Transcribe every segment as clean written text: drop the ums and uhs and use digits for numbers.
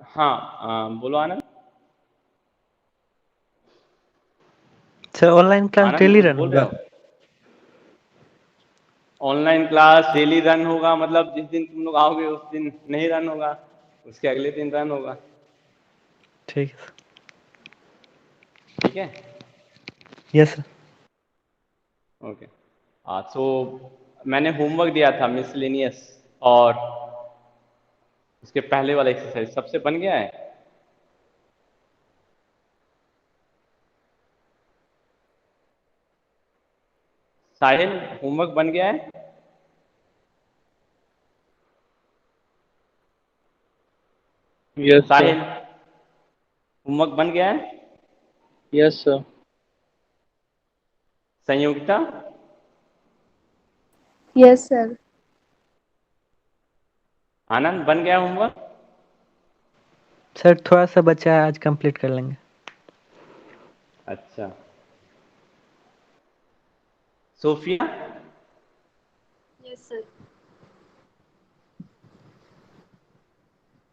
हाँ, बोलो आनंद। Sir online class आनंद daily कुछ रन बोल रहे होगा? हो? ऑनलाइन क्लास डेली रन होगा मतलब जिस दिन तुम लोग आओगे उस दिन नहीं रन होगा, उसके अगले दिन रन होगा। ठीक है सर। ठीक है। Yes sir. ओके। सो मैंने होमवर्क दिया था मिसलेनियस, और उसके पहले वाला एक्सरसाइज सबसे बन गया है। साहिल, होमवर्क बन गया है? Yes sir. साहिल, होमवर्क बन गया है? Yes sir. Samyukta, yes sir. Anand, बन गया होमवर्क? सर थोड़ा सा बचा है, आज कंप्लीट कर लेंगे। अच्छा। Sophia, yes sir.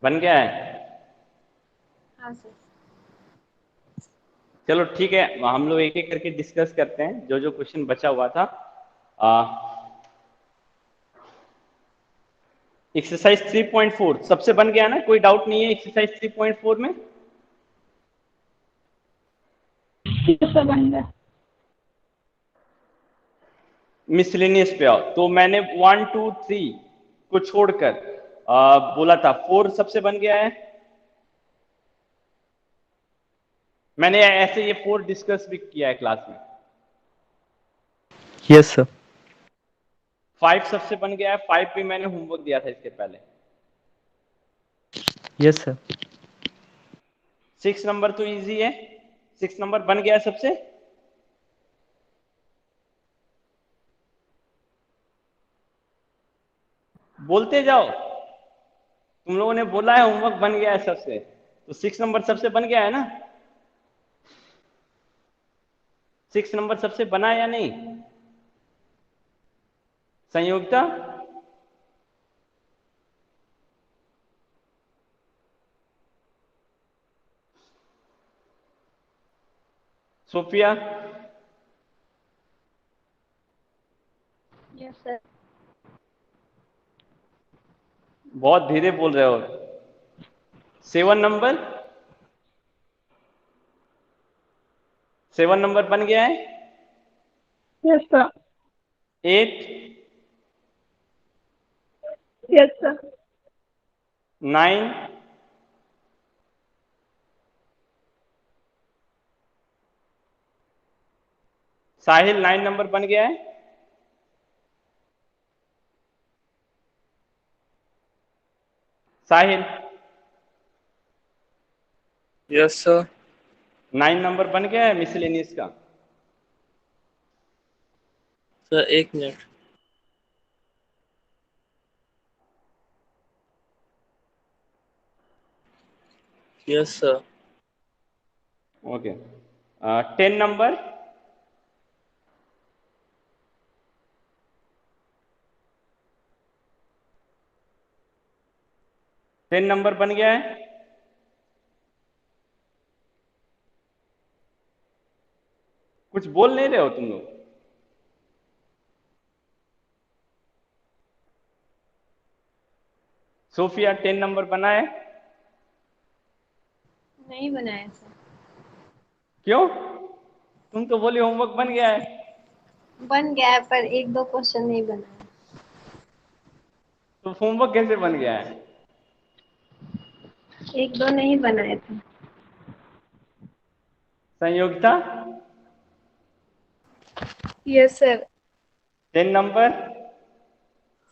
बन गया है? हाँ सर। चलो ठीक है, हम लोग एक एक करके डिस्कस करते हैं जो जो क्वेश्चन बचा हुआ था। एक्सरसाइज 3.4 सबसे बन गया ना? कोई डाउट नहीं है एक्सरसाइज 3.4 में? यस सर, बन गया। मिसलेनियस पे आओ। तो मैंने 1 2 3 को छोड़कर बोला था 4 सबसे बन गया है। मैंने ऐसे ये 4 डिस्कस भी किया है क्लास में। Yes sir. 5 सबसे बन गया है, 5 भी मैंने होमवर्क दिया था इसके पहले। Yes sir. 6 नंबर तो इजी है, 6 नंबर बन गया है सबसे। बोलते जाओ, तुम लोगों ने बोला है होमवर्क बन गया है सबसे, तो 6 नंबर सबसे बन गया है ना? 6 नंबर सबसे बना है या नहीं? संयोगता, सोफिया, यस सर। बहुत धीरे बोल रहे हो। 7 नंबर, 7 नंबर बन गया है। Yes sir. 8, yes sir. 9, साहिल 9 नंबर बन गया है। साहिल, यस सर। 9 नंबर बन गया है मिसलेनियस का। सर एक minute. Yes sir. Okay. 10 number, 10 number बन गया है। कुछ बोल नहीं रहे हो तुम लोग? सोफिया 10 नंबर बना है? नहीं बनाया सर। क्यों? तुम तो बोले होमवर्क बन गया है। बन गया है पर एक दो क्वेश्चन नहीं बनाया। तो होमवर्क कैसे बन गया है? एक दो नहीं बनाए थे। Sanyogita, yes sir. 10 number,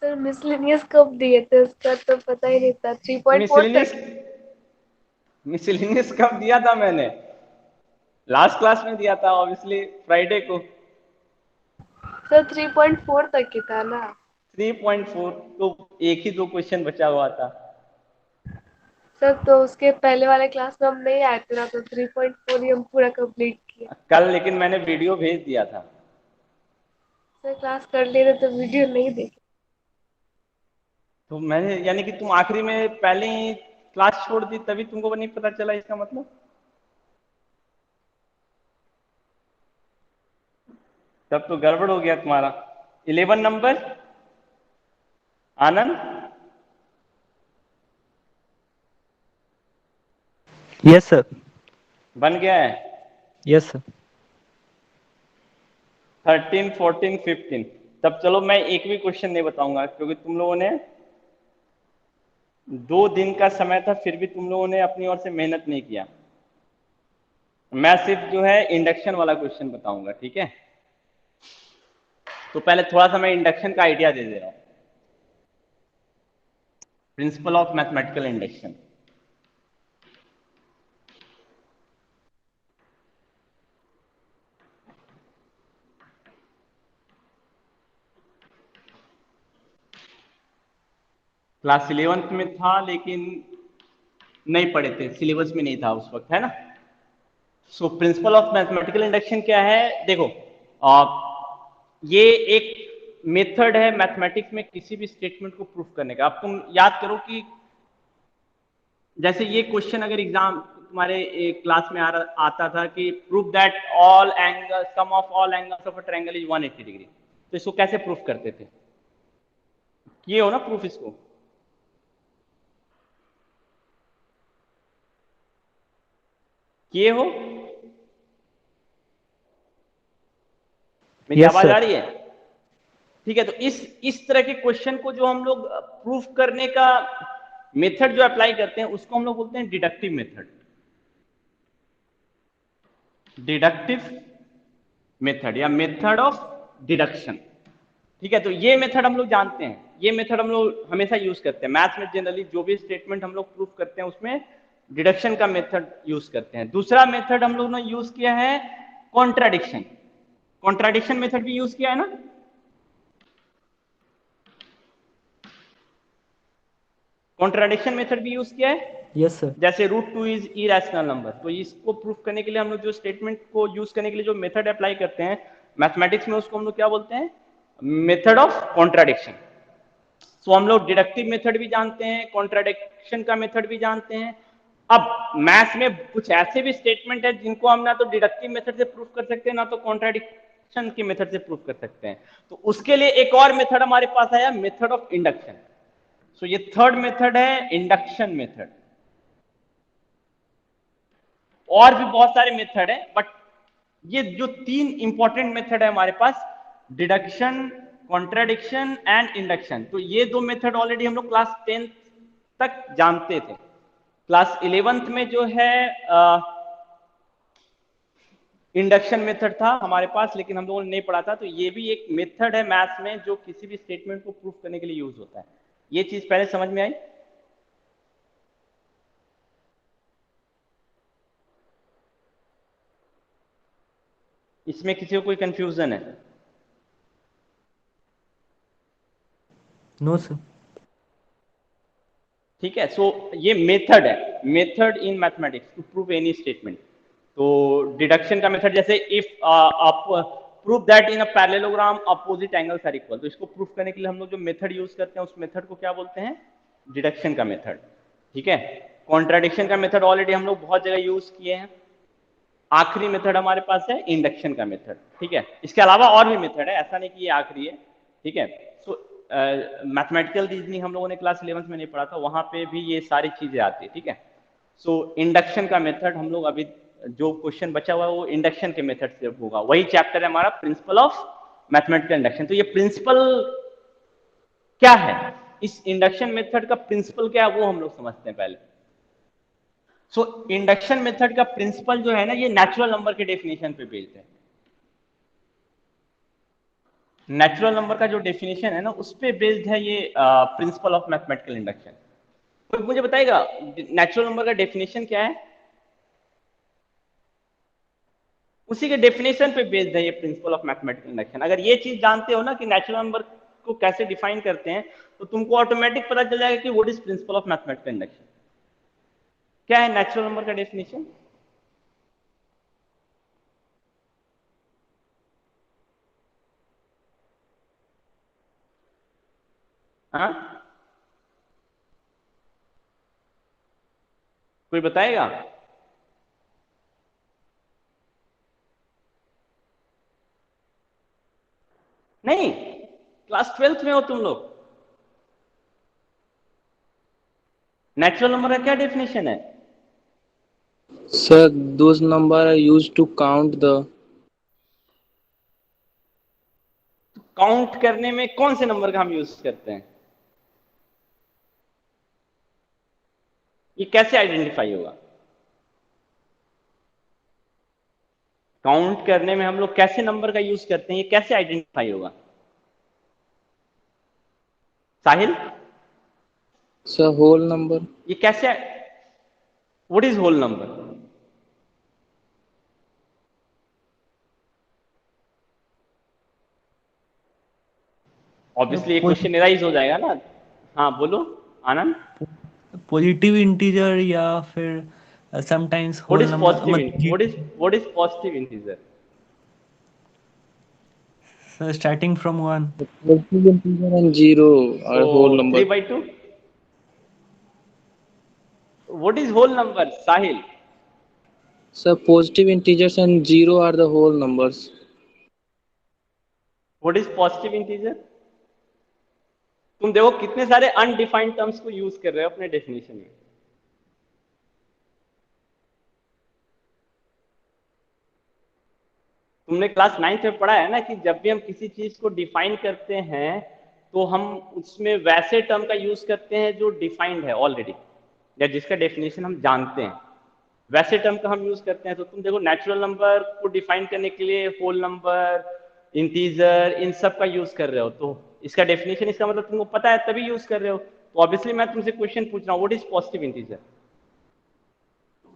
sir miscellaneous कब दिए थे उसका तो पता ही नहीं था, 3.4 मिसलिनियस, तक। मिसलिनियस कब दिया था मैंने? लास्ट क्लास में दिया था ऑब्वियसली, फ्राइडे को। सर 3.4 तक की था ना। 3.4 तो एक ही दो क्वेश्चन बचा हुआ था। सर तो उसके पहले वाले क्लास में हम नहीं आए थे ना, तो 3.4 ही हम पूरा कंप्लीट किया। कल लेकिन मैंने वीडियो भेज दिया था। सर क्लास कर लिए थे तो वीडियो नहीं देखे। तो मैंने, यानी कि तुम आखिरी में पहले ही क्लास छोड़ दी तभी तुमको नहीं पता चला, इसका मतलब तब तो गड़बड़ हो गया तुम्हारा। 11 नंबर आनंद। Yes sir. बन गया है। Yes sir. 13, 14, 15। तब चलो मैं एक भी क्वेश्चन नहीं बताऊंगा क्योंकि तुम लोगों ने 2 दिन का समय था, फिर भी तुम लोगों ने अपनी ओर से मेहनत नहीं किया। मैं सिर्फ जो है इंडक्शन वाला क्वेश्चन बताऊंगा, ठीक है। तो पहले थोड़ा सा मैं इंडक्शन का आइडिया दे दे रहा हूं। Principle of mathematical induction. Class 11th में था लेकिन नहीं पढ़े थे, सिलेबस में नहीं था उस वक्त, है ना। So principle of mathematical induction क्या है, देखो ये एक मेथड है मैथमेटिक्स में किसी भी स्टेटमेंट को प्रूफ करने का। अब तुम याद करो कि जैसे ये क्वेश्चन अगर एग्जाम तुम्हारे क्लास में आता था कि proof that all angle sum of all angles of a triangle is 180 degree, तो इसको कैसे प्रूफ करते थे? किए हो ना प्रूफ इसको? किए हो? मेरी यस आवाज आ सर। रही है? ठीक है, तो इस तरह के क्वेश्चन को जो हम लोग प्रूफ करने का मेथड जो अप्लाई करते हैं उसको हम लोग बोलते हैं डिडक्टिव मेथड। डिडक्टिव मेथड या मेथड ऑफ डिडक्शन। ठीक है, तो ये मेथड हम लोग जानते हैं, ये मेथड हम लोग हमेशा यूज करते हैं मैथ्स में। जनरली जो भी स्टेटमेंट हम लोग प्रूफ करते हैं उसमें डिडक्शन का मेथड यूज करते हैं। दूसरा मेथड हम लोग ने यूज किया है कॉन्ट्राडिक्शन। कॉन्ट्राडिक्शन मेथड भी यूज किया है ना। कॉन्ट्राडिक्शन मेथड भी यूज किया है। Yes sir. जैसे √2 इज इरेशनल नंबर, तो इसको प्रूफ करने के लिए हम लोग जो स्टेटमेंट को यूज करने के लिए जो मेथड अप्लाई करते हैं मैथमेटिक्स में, उसको हम लोग क्या बोलते हैं? Method of contradiction. सो हम लोग डिडक्टिव मेथड भी जानते हैं, कॉन्ट्राडिक्शन का मेथड भी जानते हैं। अब मैथ्स में कुछ ऐसे भी स्टेटमेंट है जिनको हम ना तो डिडक्टिव मेथड से प्रूफ कर सकते हैं ना तो कॉन्ट्राडिक्शन की मेथड से प्रूफ कर सकते हैं। तो उसके लिए एक और मेथड हमारे पास आया, मेथड ऑफ इंडक्शन। सो ये थर्ड मेथड है इंडक्शन मेथड। और भी बहुत सारे मेथड है बट ये जो 3 इंपॉर्टेंट मेथड है हमारे पास, डिडक्शन, कॉन्ट्राडिक्शन एंड इंडक्शन, तो ये 2 मेथड ऑलरेडी हम लोग क्लास 10th तक जानते थे। क्लास 11th में जो है इंडक्शन मेथड था हमारे पास, लेकिन हम लोगों ने नहीं पढ़ा था। तो ये भी एक मेथड है मैथ्स में जो किसी भी स्टेटमेंट को प्रूफ करने के लिए यूज होता है। ये चीज पहले समझ में आई? इसमें किसी को कोई कंफ्यूजन है? No sir. ठीक है, सो ये मेथड है, method in mathematics to prove any statement. तो डिडक्शन का मेथड जैसे इफ आप prove that in a parallelogram opposite angles are equal, तो इसको प्रूफ करने के लिए हम लोग जो मेथड यूज करते हैं उस मेथड को क्या बोलते हैं? डिडक्शन का मेथड। ठीक है, कॉन्ट्राडिक्शन का मेथड ऑलरेडी हम लोग बहुत जगह यूज किए हैं। आखिरी मेथड हमारे पास है इंडक्शन का मेथड। ठीक है, इसके अलावा और भी मेथड है, ऐसा नहीं कि ये आखिरी है। ठीक है, सो मैथमेटिकल रीजनिंग हम लोगों ने क्लास 11th में नहीं पढ़ा था, वहां पे भी ये सारी चीजें आती है। ठीक है, सो इंडक्शन का मेथड हम लोग अभी जो क्वेश्चन बचा हुआ है वो इंडक्शन के मेथड से होगा। वही चैप्टर है हमारा प्रिंसिपल ऑफ मैथमेटिकल इंडक्शन। तो ये प्रिंसिपल क्या है, इस इंडक्शन मेथड का प्रिंसिपल क्या है वो हम लोग समझते हैं पहले। सो इंडक्शन मेथड का प्रिंसिपल जो है ना, ये नेचुरल नंबर के डेफिनेशन पे बेस्ड है। नेचुरल नंबर का जो डेफिनेशन है ना उस पे बेस्ड है ये प्रिंसिपल ऑफ मैथमेटिकल इंडक्शन। कोई मुझे बताएगा नेचुरल नंबर का डेफिनेशन क्या है? उसी के डेफिनेशन पे बेस्ड है ये प्रिंसिपल ऑफ मैथमेटिकल इंडक्शन। अगर ये चीज जानते हो ना कि नेचुरल नंबर को कैसे डिफाइन करते हैं, तो तुमको ऑटोमेटिक पता चल जाएगा कि what is principle of mathematical induction. क्या है नेचुरल नंबर का डेफिनेशन? हाँ, कोई बताएगा? नहीं, क्लास 12th में हो तुम लोग। नेचुरल नंबर का क्या डेफिनेशन है? Sir, those number are used to count the. Count करने में कौन से नंबर का हम यूज करते हैं? ये कैसे आइडेंटिफाई होगा? काउंट करने में हम लोग कैसे नंबर का यूज करते हैं, ये कैसे आइडेंटिफाई होगा? साहिल, Sir, whole number. ये कैसे? What is whole number? Obviously ये क्वेश्चन एराइज हो जाएगा ना। हाँ बोलो आनंद। पॉजिटिव इंटीजर या फिर sometimes what whole is number positive? What is positive integer? Starting from 1। Positive integer and zero are whole number. 3/2। What is whole number Sahil? Sir, positive integers and zero are the whole numbers. What is positive integer? तुम देखो कितने सारे undefined terms को use कर रहे हो अपने definition में। तुमने क्लास 9th में पढ़ा है ना कि जब भी हम किसी चीज को डिफाइन करते हैं तो हम उसमें वैसे टर्म का यूज करते हैं जो डिफाइंड है ऑलरेडी, या जिसका डेफिनेशन हम जानते हैं, वैसे टर्म का हम यूज करते हैं। तो तुम देखो नेचुरल नंबर को डिफाइन करने के लिए होल नंबर, इंटीजर, इन सब का यूज कर रहे हो, तो इसका डेफिनेशन, इसका मतलब तुमको पता है तभी यूज कर रहे हो। तो ऑब्वियसली मैं तुमसे क्वेश्चन पूछ रहा हूँ, what is positive integer?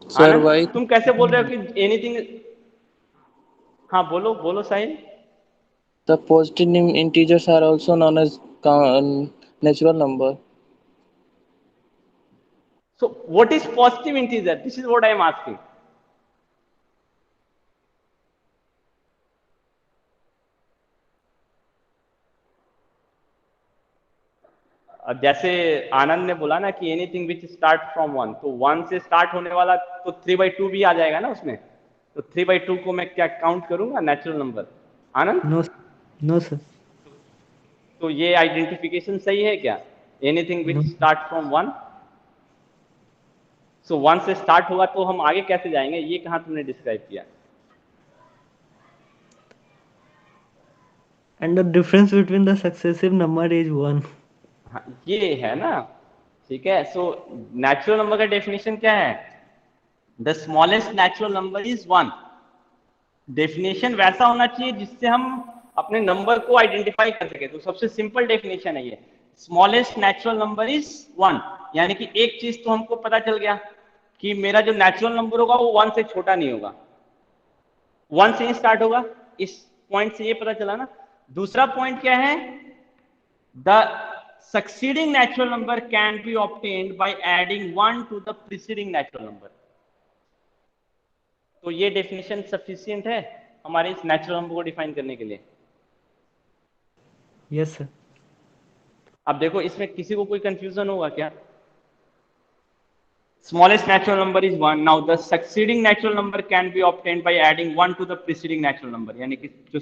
Sir, why? तुम कैसे बोल रहे हो कि एनीथिंग? हाँ बोलो बोलो साहिल। The positive integers are also known as natural number. So what is positive integer? This is what I am asking. जैसे आनंद ने बोला ना कि एनीथिंग विच स्टार्ट फ्रॉम 1, तो 1 से स्टार्ट होने वाला तो 3/2 भी आ जाएगा ना उसमें। तो 3/2 को मैं क्या काउंट करूंगा नेचुरल नंबर? आनंद, नो नो सर। तो ये आइडेंटिफिकेशन सही है क्या? एनीथिंग विच स्टार्ट फ्रॉम 1, सो 1 से स्टार्ट होगा तो हम आगे कैसे जाएंगे, ये कहां तुमने डिस्क्राइब किया? And the difference between the successive number is 1। हाँ, ये है ना, ठीक है। सो नेचुरल नंबर का डेफिनेशन क्या है? The smallest natural number is 1। Definition वैसा होना चाहिए जिससे हम अपने नंबर को आइडेंटिफाई कर सके। तो सबसे सिंपल डेफिनेशन है ये, स्मॉलेस्ट नेचुरल नंबर इज 1। यानी कि एक चीज तो हमको पता चल गया कि मेरा जो नेचुरल नंबर होगा वो 1 से छोटा नहीं होगा, 1 से ही स्टार्ट होगा। इस पॉइंट से ये पता चला ना। दूसरा पॉइंट क्या है? The succeeding natural number can be obtained by adding 1 to the preceding natural number। तो ये डेफिनेशन सफिशिएंट है हमारे इस नेचुरल नंबर को डिफाइन करने के लिए। Yes sir. अब देखो इसमें किसी को कोई कंफ्यूजन होगा क्या? Smallest natural number is 1। Now the succeeding natural number can be obtained by adding 1 to the preceding natural number. यानी कि जो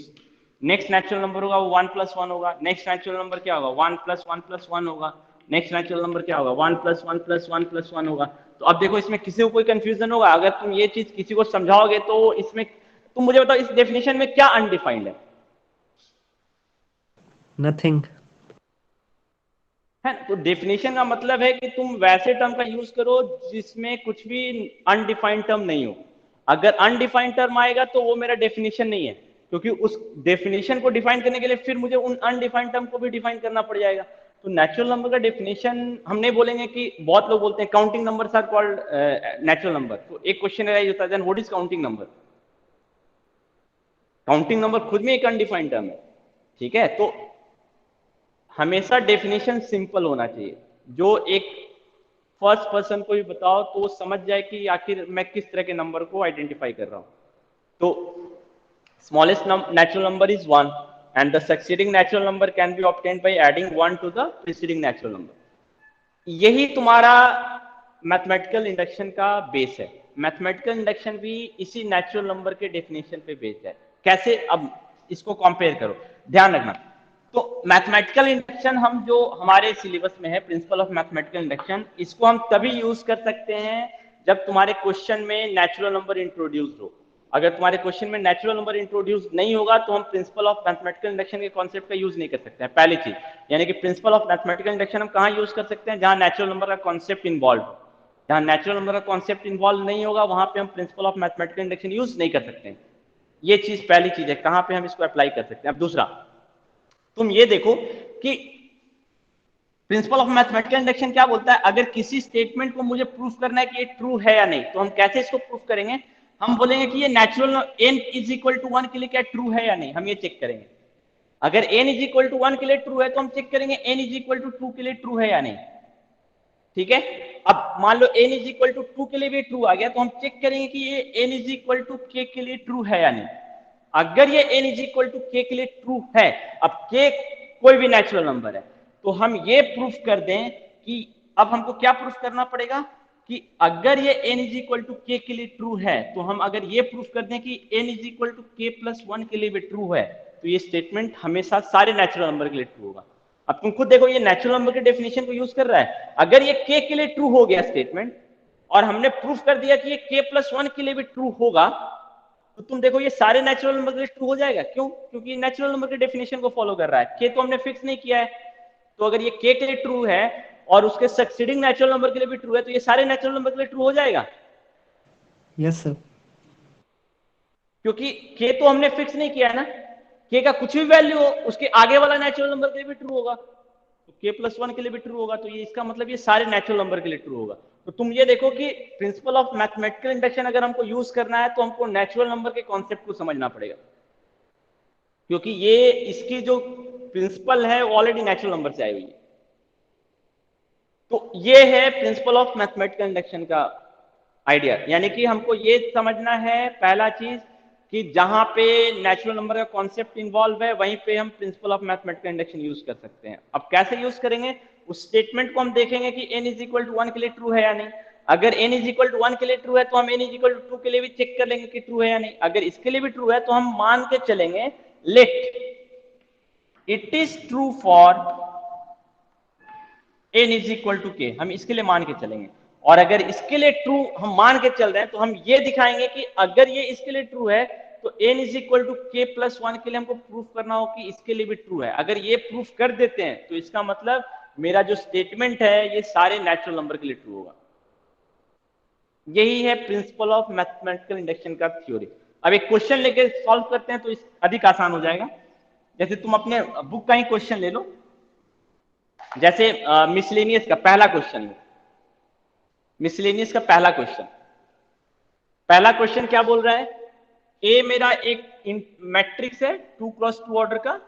नेक्स्ट नेचुरल नंबर होगा वो 1 + 1 होगा। नेक्स्ट नेचुरल नंबर क्या होगा? 1 + 1 + 1 होगा। नेक्स्ट नेचुरल नंबर क्या होगा? 1 + 1 + 1 + 1 होगा। तो अब देखो इसमें किसी को कोई कंफ्यूजन होगा? अगर तुम ये चीज किसी को समझाओगे तो इसमें तुम मुझे बताओ इस डेफिनेशन में क्या अनडिफाइंड है? नथिंग है ना? तो डेफिनेशन का मतलब है कि तुम वैसे टर्म का यूज करो जिसमें कुछ भी अनडिफाइंड टर्म नहीं हो। अगर अनडिफाइंड टर्म आएगा तो वो मेरा डेफिनेशन नहीं है, क्योंकि उस डेफिनेशन को डिफाइन करने के लिए फिर मुझे उन अनडिफाइंड टर्म को भी डिफाइन करना पड़ जाएगा। तो नेचुरल नंबर का डेफिनेशन हम नहीं बोलेंगे कि बहुत लोग बोलते हैं counting numbers are called natural number. तो एक क्वेश्चन राइज होता है, then what is counting number? Counting number खुद में एक अनडिफाइंड टर्म है, ठीक है। तो हमेशा डेफिनेशन सिंपल होना चाहिए, जो एक फर्स्ट पर्सन को भी बताओ तो वो समझ जाए कि आखिर मैं किस तरह के नंबर को आइडेंटिफाई कर रहा हूं। तो smallest natural number is 1 and the succeeding natural number can be obtained by adding 1 to the preceding natural number। यही तुम्हारा मैथमेटिकल इंडक्शन का बेस है। मैथमेटिकल इंडक्शन भी इसी नेचुरल नंबर के डेफिनेशन पे बेस्ड है। कैसे, अब इसको कंपेयर करो, ध्यान रखना। तो मैथमेटिकल इंडक्शन हम जो हमारे सिलेबस में है, प्रिंसिपल ऑफ मैथमेटिकल इंडक्शन, इसको हम तभी यूज कर सकते हैं जब तुम्हारे क्वेश्चन में नेचुरल नंबर इंट्रोड्यूस हो। अगर तुम्हारे क्वेश्चन में नेचुरल नंबर इंट्रोड्यूस नहीं होगा तो हम प्रिंसिपल ऑफ मैथमेटिकल इंडक्शन के कॉन्सेप्ट का यूज नहीं कर सकते हैं, पहली चीज। यानी कि प्रिंसिपल ऑफ मैथमेटिकल इंडक्शन हम कहां यूज कर सकते हैं? जहां नेचुरल नंबर का कॉन्सेप्ट इन्वॉल्व हो। जहां नेचुरल नंबर का कॉन्सेप्ट इन्वॉल्व नहीं होगा वहां पे हम principle of mathematical induction use नहीं कर सकते हैं। ये चीज पहली चीज है, कहां पे हम इसको अप्लाई कर सकते हैं। अब दूसरा, तुम ये देखो कि प्रिंसिपल ऑफ मैथमेटिकल इंडक्शन क्या बोलता है, अगर किसी स्टेटमेंट को मुझे प्रूफ करना है कि ये ट्रू है या नहीं, तो हम कैसे इसको प्रूफ करेंगे? हम बोलेंगे कि ये natural n is equal to 1 के लिए क्या ट्रू है या नहीं, हम ये चेक करेंगे। अगर n इज इक्वल टू 1 के लिए ट्रू है तो हम चेक करेंगे n इज इक्वल टू 2 के लिए ट्रू है या नहीं। ठीक है, अब मान लो n इज इक्वल टू 2 के लिए भी ट्रू आ गया, तो हम चेक करेंगे कि ये n is equal to k के लिए ट्रू है या नहीं। अगर ये n is equal to k के लिए ट्रू है, अब k कोई भी नेचुरल नंबर है, तो हम ये प्रूफ कर दें कि अब हमको क्या प्रूफ करना पड़ेगा कि अगर ये n is equal to k के लिए ट्रू है, तो हम अगर ये प्रूफ कर दें कि n is equal to k plus 1 के लिए भी ट्रू है, तो ये स्टेटमेंट हमेशा सारे नेचुरल नंबर के लिए ट्रू होगा। अब तुम खुद देखो, ये नेचुरल नंबर के डेफिनेशन को यूज कर रहा है। अगर ये k के लिए ट्रू हो गया स्टेटमेंट, और हमने प्रूफ कर दिया कि ये k प्लस 1 के लिए भी ट्रू होगा, तो तुम देखो ये सारे नेचुरल नंबर के लिए ट्रू हो जाएगा। क्यों? क्योंकि नेचुरल नंबर के डेफिनेशन को फॉलो कर रहा है। k तो हमने फिक्स नहीं किया है, तो अगर ये k के लिए ट्रू है और उसके सक्सीडिंग नेचुरल नंबर के लिए भी ट्रू है, तो ये सारे नेचुरल नंबर के लिए ट्रू हो जाएगा। Yes sir. क्योंकि k तो हमने फिक्स नहीं किया है ना, k का कुछ भी वैल्यू हो उसके आगे वाला नेचुरल नंबर के लिए भी ट्रू होगा, तो k प्लस 1 के लिए भी ट्रू होगा, तो ये इसका मतलब ये सारे नेचुरल नंबर के लिए ट्रू होगा। तो तुम ये देखो कि प्रिंसिपल ऑफ मैथमेटिकल इंडक्शन अगर हमको यूज करना है तो हमको नेचुरल नंबर के कॉन्सेप्ट को समझना पड़ेगा, क्योंकि ये इसकी जो प्रिंसिपल है वो ऑलरेडी नेचुरल नंबर से आई हुई है। तो ये है प्रिंसिपल ऑफ मैथमेटिकल इंडक्शन का आइडिया। यानी कि हमको ये समझना है पहला चीज कि जहां पे नेचुरल नंबर का कॉन्सेप्ट इन्वॉल्व है वहीं पे हम principle of mathematical induction use कर सकते हैं। अब कैसे यूज करेंगे? उस स्टेटमेंट को हम देखेंगे कि n इज इक्वल टू 1 के लिए ट्रू है या नहीं। अगर n इज इक्वल टू 1 के लिए ट्रू है तो हम n इज इक्वल टू 2 के लिए भी चेक कर लेंगे कि ट्रू है या नहीं। अगर इसके लिए भी ट्रू है तो हम मान के चलेंगे let it is true for n is equal to k, हम इसके लिए मान के चलेंगे। और अगर इसके लिए ट्रू हम मान के चल रहे हैं तो हम ये दिखाएंगे कि अगर ये इसके लिए ट्रू है तो n is equal to k plus 1 के लिए हमको प्रूफ करना हो कि इसके लिए भी ट्रू है। अगर ये प्रूफ कर देते हैं तो इसका मतलब मेरा जो स्टेटमेंट है ये सारे नेचुरल नंबर के लिए ट्रू होगा। यही है प्रिंसिपल ऑफ मैथमेटिकल इंडक्शन का थ्योरी। अब एक क्वेश्चन लेके सॉल्व करते हैं तो इस अधिक आसान हो जाएगा। जैसे तुम अपने बुक का ही क्वेश्चन ले लो, जैसे मिसलेनियस का पहला क्वेश्चन लो। मिसलेनियस का पहला क्वेश्चन क्या बोल रहा है? ए मेरा एक मैट्रिक्स है 2x2 ऑर्डर का,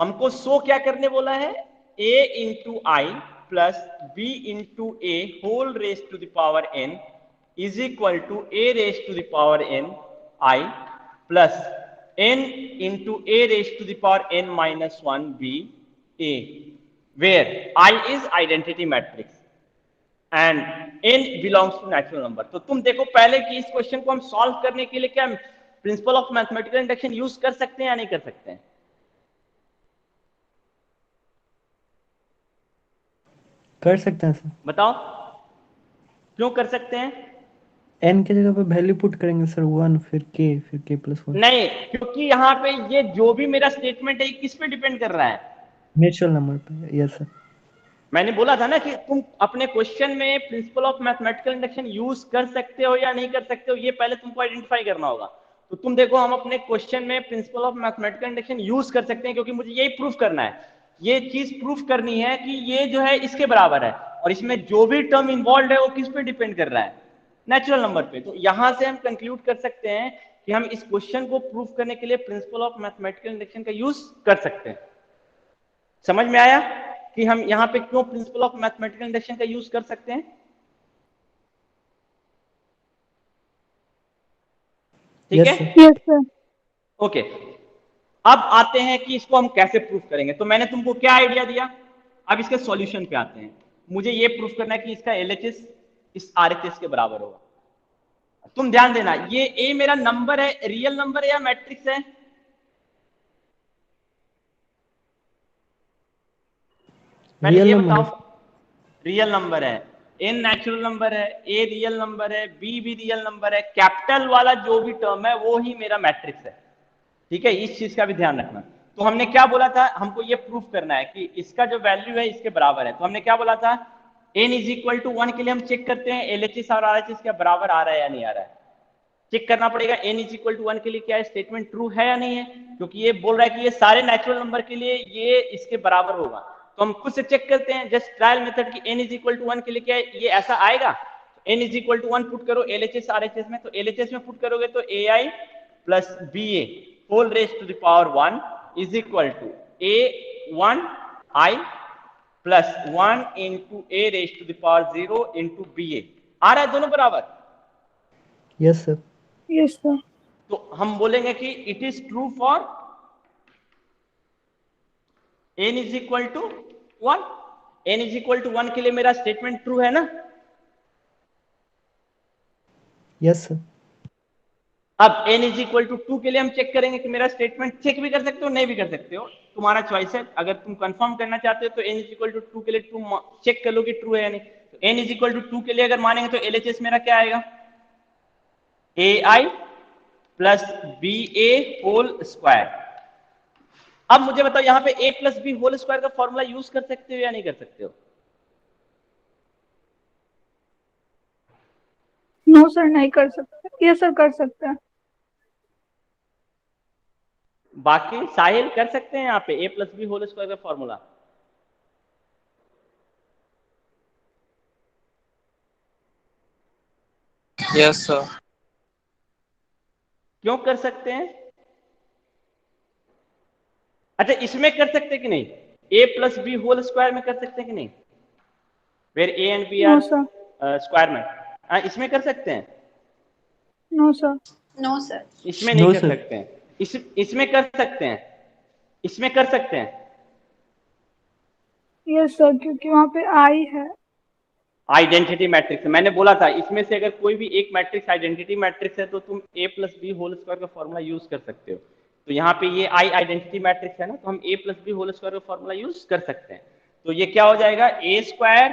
हमको शो क्या करने बोला है? a into I plus B into A whole raise to the power n is equal to a raise to the power n I plus n into a raise to the power n minus 1 b a, where I is identity matrix and n belongs to natural number। तो तुम देखो पहले कि इस question को हम solve करने के लिए क्या principle of mathematical induction use कर सकते हैं या नहीं कर सकते हैं? कर सकते हैं सर। बताओ क्यों कर सकते हैं? n की जगह पे वैल्यू पुट करेंगे सर 1 फिर k प्लस 1। नहीं, क्योंकि यहाँ पे ये जो भी मेरा स्टेटमेंट है किस पे डिपेंड कर रहा है? नेचुरल नंबर पे। Yes sir. मैंने बोला था ना कि तुम अपने क्वेश्चन में principle of mathematical induction use कर सकते हो या नहीं कर सकते हो, ये पहले तुमको आइडेंटिफाई करना होगा। तो तुम देखो हम अपने क्वेश्चन में principle of mathematical induction use कर सकते हैं क्योंकि मुझे यही प्रूफ करना है, ये चीज प्रूफ करनी है कि ये जो है इसके बराबर है, और इसमें जो भी टर्म इन्वॉल्व है वो किस पे डिपेंड कर रहा है? नेचुरल नंबर पे। तो यहां से हम कंक्लूड कर सकते हैं कि हम इस क्वेश्चन को प्रूफ करने के लिए प्रिंसिपल ऑफ मैथमेटिकल इंडक्शन का यूज कर सकते हैं। समझ में आया कि हम यहां पे क्यों प्रिंसिपल ऑफ मैथमेटिकल इंडक्शन का यूज कर सकते हैं? ठीक है, यस सर। ओके। अब आते हैं कि इसको हम कैसे प्रूफ करेंगे। तो मैंने तुमको क्या आइडिया दिया अब इसके सॉल्यूशन पे आते हैं। मुझे ये प्रूफ करना है कि इसका LHS इस RHS के बराबर होगा। तुम ध्यान देना, ये ए मेरा नंबर है, रियल नंबर है या मैट्रिक्स है? पहले रियल ये नंबर बताओ। है। रियल नंबर है, n नेचुरल नंबर है, a रियल नंबर है, b भी रियल नंबर है, कैपिटल वाला जो भी टर्म है वो ही मेरा मैट्रिक्स है। ठीक है, इस चीज का भी ध्यान रखना। तो हमने क्या बोला था, हमको ये प्रूफ करना है कि इसका जो वैल्यू है इसके बराबर है। तो हमने क्या बोला था, n इज इक्वल टू 1 के लिए हम चेक करते हैं LHS और RHS के बराबर आ रहा है या नहीं आ रहा है। चेक करना पड़ेगा n इज इक्वल टू 1 के लिए क्या स्टेटमेंट ट्रू है या नहीं है, क्योंकि ये बोल रहा है कि ये सारे नेचुरल नंबर के लिए ये इसके बराबर होगा। तो हम खुद से चेक करते हैं जस्ट ट्रायल मेथड की n इज इक्वल टू 1 के लिए क्या ये ऐसा आएगा। n is equal to 1 put करो LHS RHS में, तो LHS में पुट करोगे तो AI plus BA whole raise to the power 1 is equal to A1I plus 1 into A raise to the power 0 into BA। आ रहा है दोनों बराबर? Yes sir. Yes, sir. तो हम बोलेंगे कि it is true for n is equal to 1। n is equal to 1 के लिए मेरा स्टेटमेंट ट्रू है ना? Yes sir. अब n इज इक्वल टू 2 के लिए हम चेक करेंगे कि मेरा स्टेटमेंट, चेक भी कर सकते हो नहीं भी कर सकते हो, तुम्हारा चॉइस है। अगर तुम कंफर्म करना चाहते हो तो n इज इक्वल टू 2 के लिए तुम चेक कर लो कि ट्रू है या नहीं। तो n इज इक्वल टू 2 के लिए अगर मानेंगे तो LHS मेरा क्या आएगा, AI plus BA whole square. अब मुझे बताओ यहां पे a plus B whole square का फॉर्मूला यूज कर सकते हो या नहीं कर सकते हो? No, sir, नहीं कर सकते। Yes, sir, कर सकते हैं। बाकी साहिल कर सकते हैं यहाँ पे a plus B whole square का फॉर्मूला? Yes, sir. क्यों कर सकते हैं? अच्छा, इसमें कर सकते हैं कि नहीं? a plus B whole square में कर सकते हैं कि नहीं? Where a and b No, are sir. Square में, इसमें कर सकते हैं? No, sir. No, sir. इसमें नहीं No, कर sir. सकते हैं। इसमें कर सकते हैं, इसमें कर सकते हैं। Yes, sir, क्योंकि वहाँ पे I है। आइडेंटिटी मैट्रिक्स, मैंने बोला था इसमें से अगर कोई भी एक मैट्रिक्स आइडेंटिटी मैट्रिक्स है तो तुम a plus B whole square का फॉर्मूला यूज कर सकते हो। तो यहाँ पे ये I आइडेंटिटी मैट्रिक्स है ना, तो हम a plus B whole square का फॉर्मूला यूज कर सकते हैं। तो ये क्या हो जाएगा, a स्क्वायर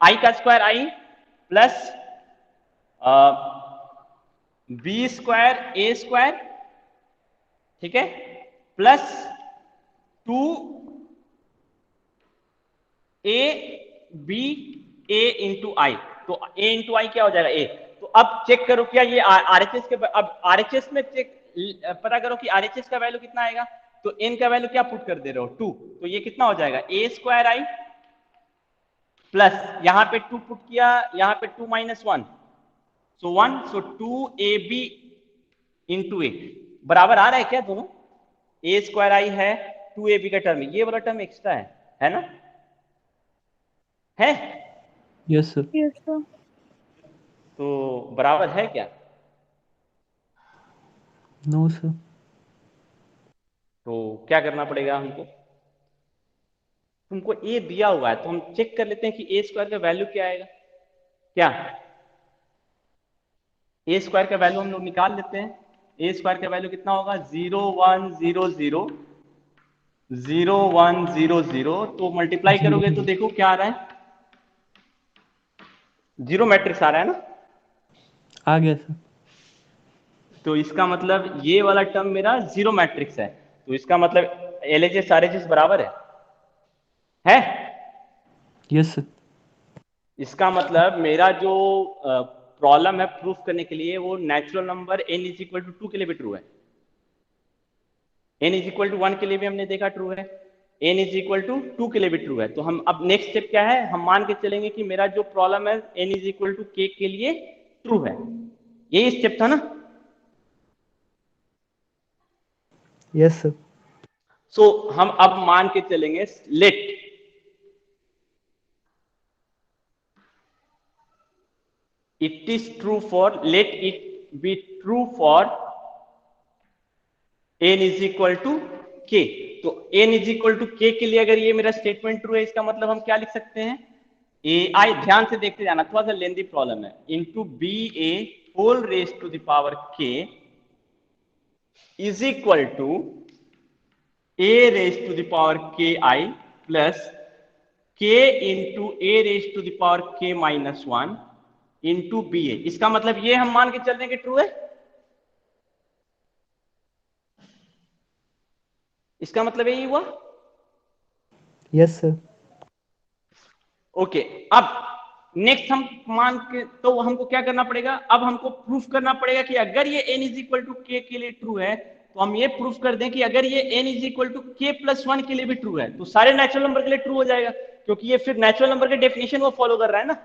I का square I plus B square a square, ठीक है, प्लस 2ab a इंटू आई। तो a इंटू आई क्या हो जाएगा a। तो अब चेक करो क्या ये RHS के, अब RHS में चेक पता करो कि RHS का वैल्यू कितना आएगा। तो n का वैल्यू क्या पुट कर दे रहे हो, 2। तो ये कितना हो जाएगा, a स्क्वायर आई प्लस यहां पे 2 पुट किया, यहां पे 2 माइनस 1 सो 1, सो 2ab इंटू ए बराबर आ रहा है क्या दोनों? a स्क्वायर आई है, 2ab का टर्म, ये वाला टर्म एक्स्ट्रा है ना? है? Yes sir. Yes, sir. तो बराबर है क्या? No sir. तो क्या करना पड़ेगा हमको, तुमको a दिया हुआ है तो हम चेक कर लेते हैं कि a स्क्वायर का वैल्यू क्या आएगा। क्या a स्क्वायर का वैल्यू हम लोग निकाल लेते हैं। a स्क्वायर का वैल्यू कितना होगा, 0 1 0 0 0 1 0 0। तो मल्टीप्लाई करोगे तो देखो क्या आ रहा है, जीरो मैट्रिक्स आ रहा है ना। आ गया सर। तो इसका मतलब ये वाला टर्म मेरा जीरो मैट्रिक्स है, तो इसका मतलब LHS RHS बराबर है? Yes sir. इसका मतलब मेरा जो प्रॉब्लम है प्रूफ करने के लिए वो natural number n is equal to 2 के लिए भी ट्रू है, n इज इक्वल टू 1 के लिए भी हमने देखा ट्रू है, n इज इक्वल टू 2 के लिए भी ट्रू है। तो हम अब नेक्स्ट स्टेप क्या है, हम मान के चलेंगे कि मेरा जो प्रॉब्लम है n is equal to k के लिए ट्रू है। यही स्टेप था ना? Yes sir. सो हम अब मान के चलेंगे late it is true for, let it be true for n is equal to k। तो n is equal to k के लिए अगर ये मेरा स्टेटमेंट ट्रू है, इसका मतलब हम क्या लिख सकते हैं, ai, ध्यान से देखते जाना, थोड़ा सा लेंदी प्रॉब्लम है, into B A whole raise to the power k is equal to a raise to the power k i plus k into a raise to the power k minus 1 into B A. इसका मतलब ये हम मान के चल रहे हैं कि ट्रू है, इसका मतलब यही हुआ। Yes sir. ओके, अब नेक्स्ट हम मान के, तो हमको क्या करना पड़ेगा, अब हमको प्रूफ करना पड़ेगा कि अगर ये n is equal to k के लिए ट्रू है, तो हम ये प्रूफ कर दें कि अगर ये n is equal to k plus 1 के लिए भी ट्रू है, तो सारे नेचुरल नंबर के लिए ट्रू हो जाएगा, क्योंकि ये फिर नेचुरल नंबर के डेफिनेशन को फॉलो कर रहा है ना,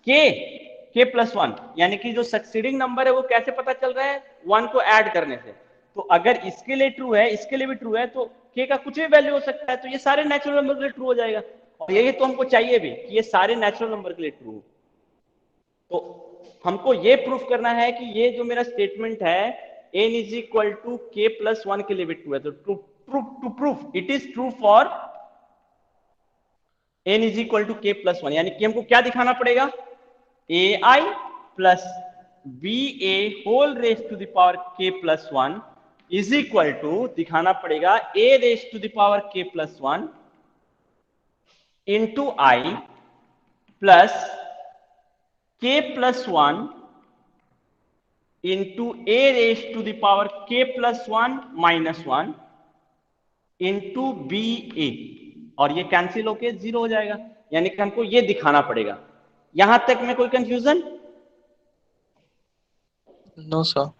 k प्लस 1, यानी कि जो सक्सीडिंग नंबर है वो कैसे पता चल रहा है, 1 को ऐड करने से। तो अगर इसके लिए ट्रू है, इसके लिए भी ट्रू है, तो k का कुछ भी वैल्यू हो सकता है, तो ये सारे नेचुरल नंबर के लिए ट्रू हो जाएगा, और यही तो हमको चाहिए भी कि ये सारे नेचुरल नंबर के लिए ट्रू हो। तो हमको ये प्रूफ करना है कि ये जो मेरा स्टेटमेंट है n is equal to k plus 1 के लिए भी ट्रू है, तो to proof it is true for n is equal to k plus 1, यानी कि हमको क्या दिखाना पड़ेगा, ai plus B A whole raise to the power k plus 1 is equal to, दिखाना पड़ेगा a raise to the power k plus 1 into I plus k plus 1 into a raise to the power k plus 1 minus 1 into B A, और ये cancel होके 0 हो जाएगा, यानी कि हमको ये दिखाना पड़ेगा। यहां तक में कोई कंफ्यूजन? No sir.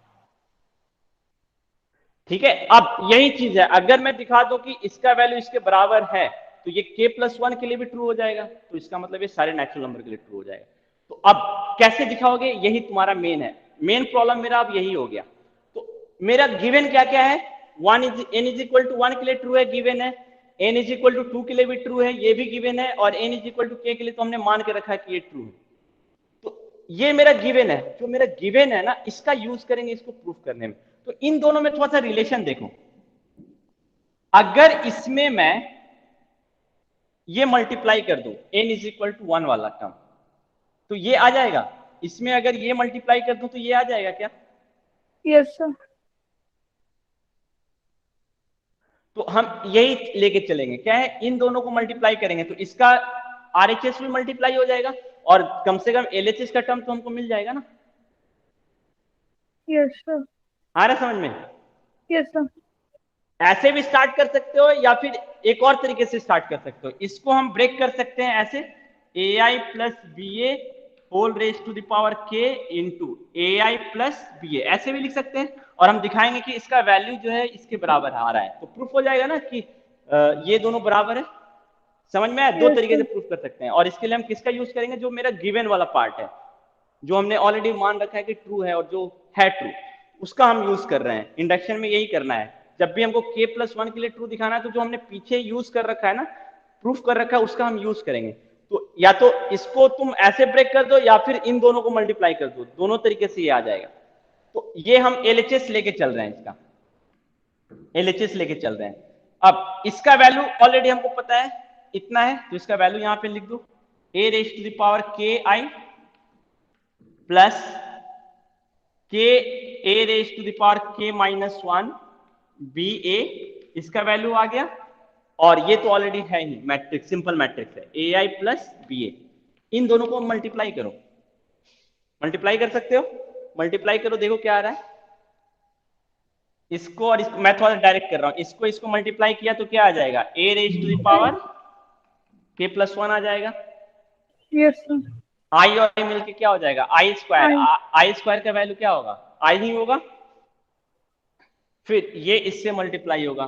ठीक है, अब यही चीज है, अगर मैं दिखा दूं कि इसका वैल्यू इसके बराबर है, तो ये k प्लस 1 के लिए भी ट्रू हो जाएगा, तो इसका मतलब ये सारे नेचुरल नंबर के लिए ट्रू हो जाएगा। तो अब कैसे दिखाओगे, यही तुम्हारा मेन है, मेन प्रॉब्लम मेरा अब यही हो गया। तो मेरा गिवन क्या क्या है, n इज इक्वल टू 1 के लिए ट्रू है, गिवन है, n इज इक्वल टू 2 के लिए भी ट्रू है, ये भी गिवन है, और n is equal to k के लिए तो हमने मान के रखा है कि ये ट्रू है। तो ये मेरा गिवन है, जो मेरा गिवन है ना, इसका यूज करेंगे इसको प्रूफ करने में। तो इन दोनों में थोड़ा सा रिलेशन देखो, अगर इसमें मैं ये मल्टीप्लाई कर दूं n इज इक्वल टू 1 वाला टर्म, तो ये आ जाएगा, इसमें अगर ये मल्टीप्लाई कर दूं तो ये आ जाएगा क्या? Yes sir. तो हम यही लेके चलेंगे, क्या है, इन दोनों को मल्टीप्लाई करेंगे तो इसका RHS भी मल्टीप्लाई हो जाएगा, और कम से कम LHS का टर्म तो हमको मिल जाएगा ना। Yes sir. आ रहा समझ में? Yes sir. ऐसे भी स्टार्ट कर सकते हो, या फिर एक और तरीके से स्टार्ट कर सकते हो, इसको हम ब्रेक कर सकते हैं ऐसे, ai plus B A whole raise to the power k into ai plus B A, ऐसे भी लिख सकते हैं, और हम दिखाएंगे कि इसका वैल्यू जो है इसके बराबर आ रहा है, तो प्रूफ हो जाएगा ना कि ये दोनों बराबर है। समझ में आया? दो तरीके से प्रूफ कर सकते हैं, और इसके लिए हम किसका यूज करेंगे, जो मेरा गिवन वाला पार्ट है, जो हमने ऑलरेडी मान रखा है कि ट्रू है, और जो है ट्रू उसका हम यूज कर रहे हैं। इंडक्शन में यही करना है, जब भी हमको k प्लस 1 के लिए ट्रू दिखाना है, तो जो हमने पीछे यूज कर रखा है ना, प्रूफ कर रखा है, उसका हम यूज करेंगे। तो या तो इसको तुम ऐसे ब्रेक कर दो, या फिर इन दोनों को मल्टीप्लाई कर दो, दोनों तरीके से ये आ जाएगा। तो ये हम LHS लेके चल रहे हैं, इसका LHS लेके चल रहे हैं। अब इसका वैल्यू ऑलरेडी हमको पता है इतना है, तो इसका वैल्यू यहां पे लिख दो, a raise to the power k i plus k a raise to the power k minus 1 B A, इसका वैल्यू आ गया, और ये तो ऑलरेडी है ही मैट्रिक्स, सिंपल मैट्रिक्स है, ए आई प्लस बी ए। इन दोनों को मल्टीप्लाई करो, मल्टीप्लाई कर सकते हो, मल्टीप्लाई करो, देखो क्या आ रहा है, इसको और इसको मैं थोड़ा डायरेक्ट कर रहा हूं, इसको इसको मल्टीप्लाई किया तो क्या आ जाएगा, A raise to the power k plus 1 आ जाएगा, यस सर। आई और आई मिलके क्या हो जाएगा, आई स्क्वायर, आई स्क्वायर का वैल्यू क्या होगा, आई ही होगा, फिर ये इससे मल्टीप्लाई होगा,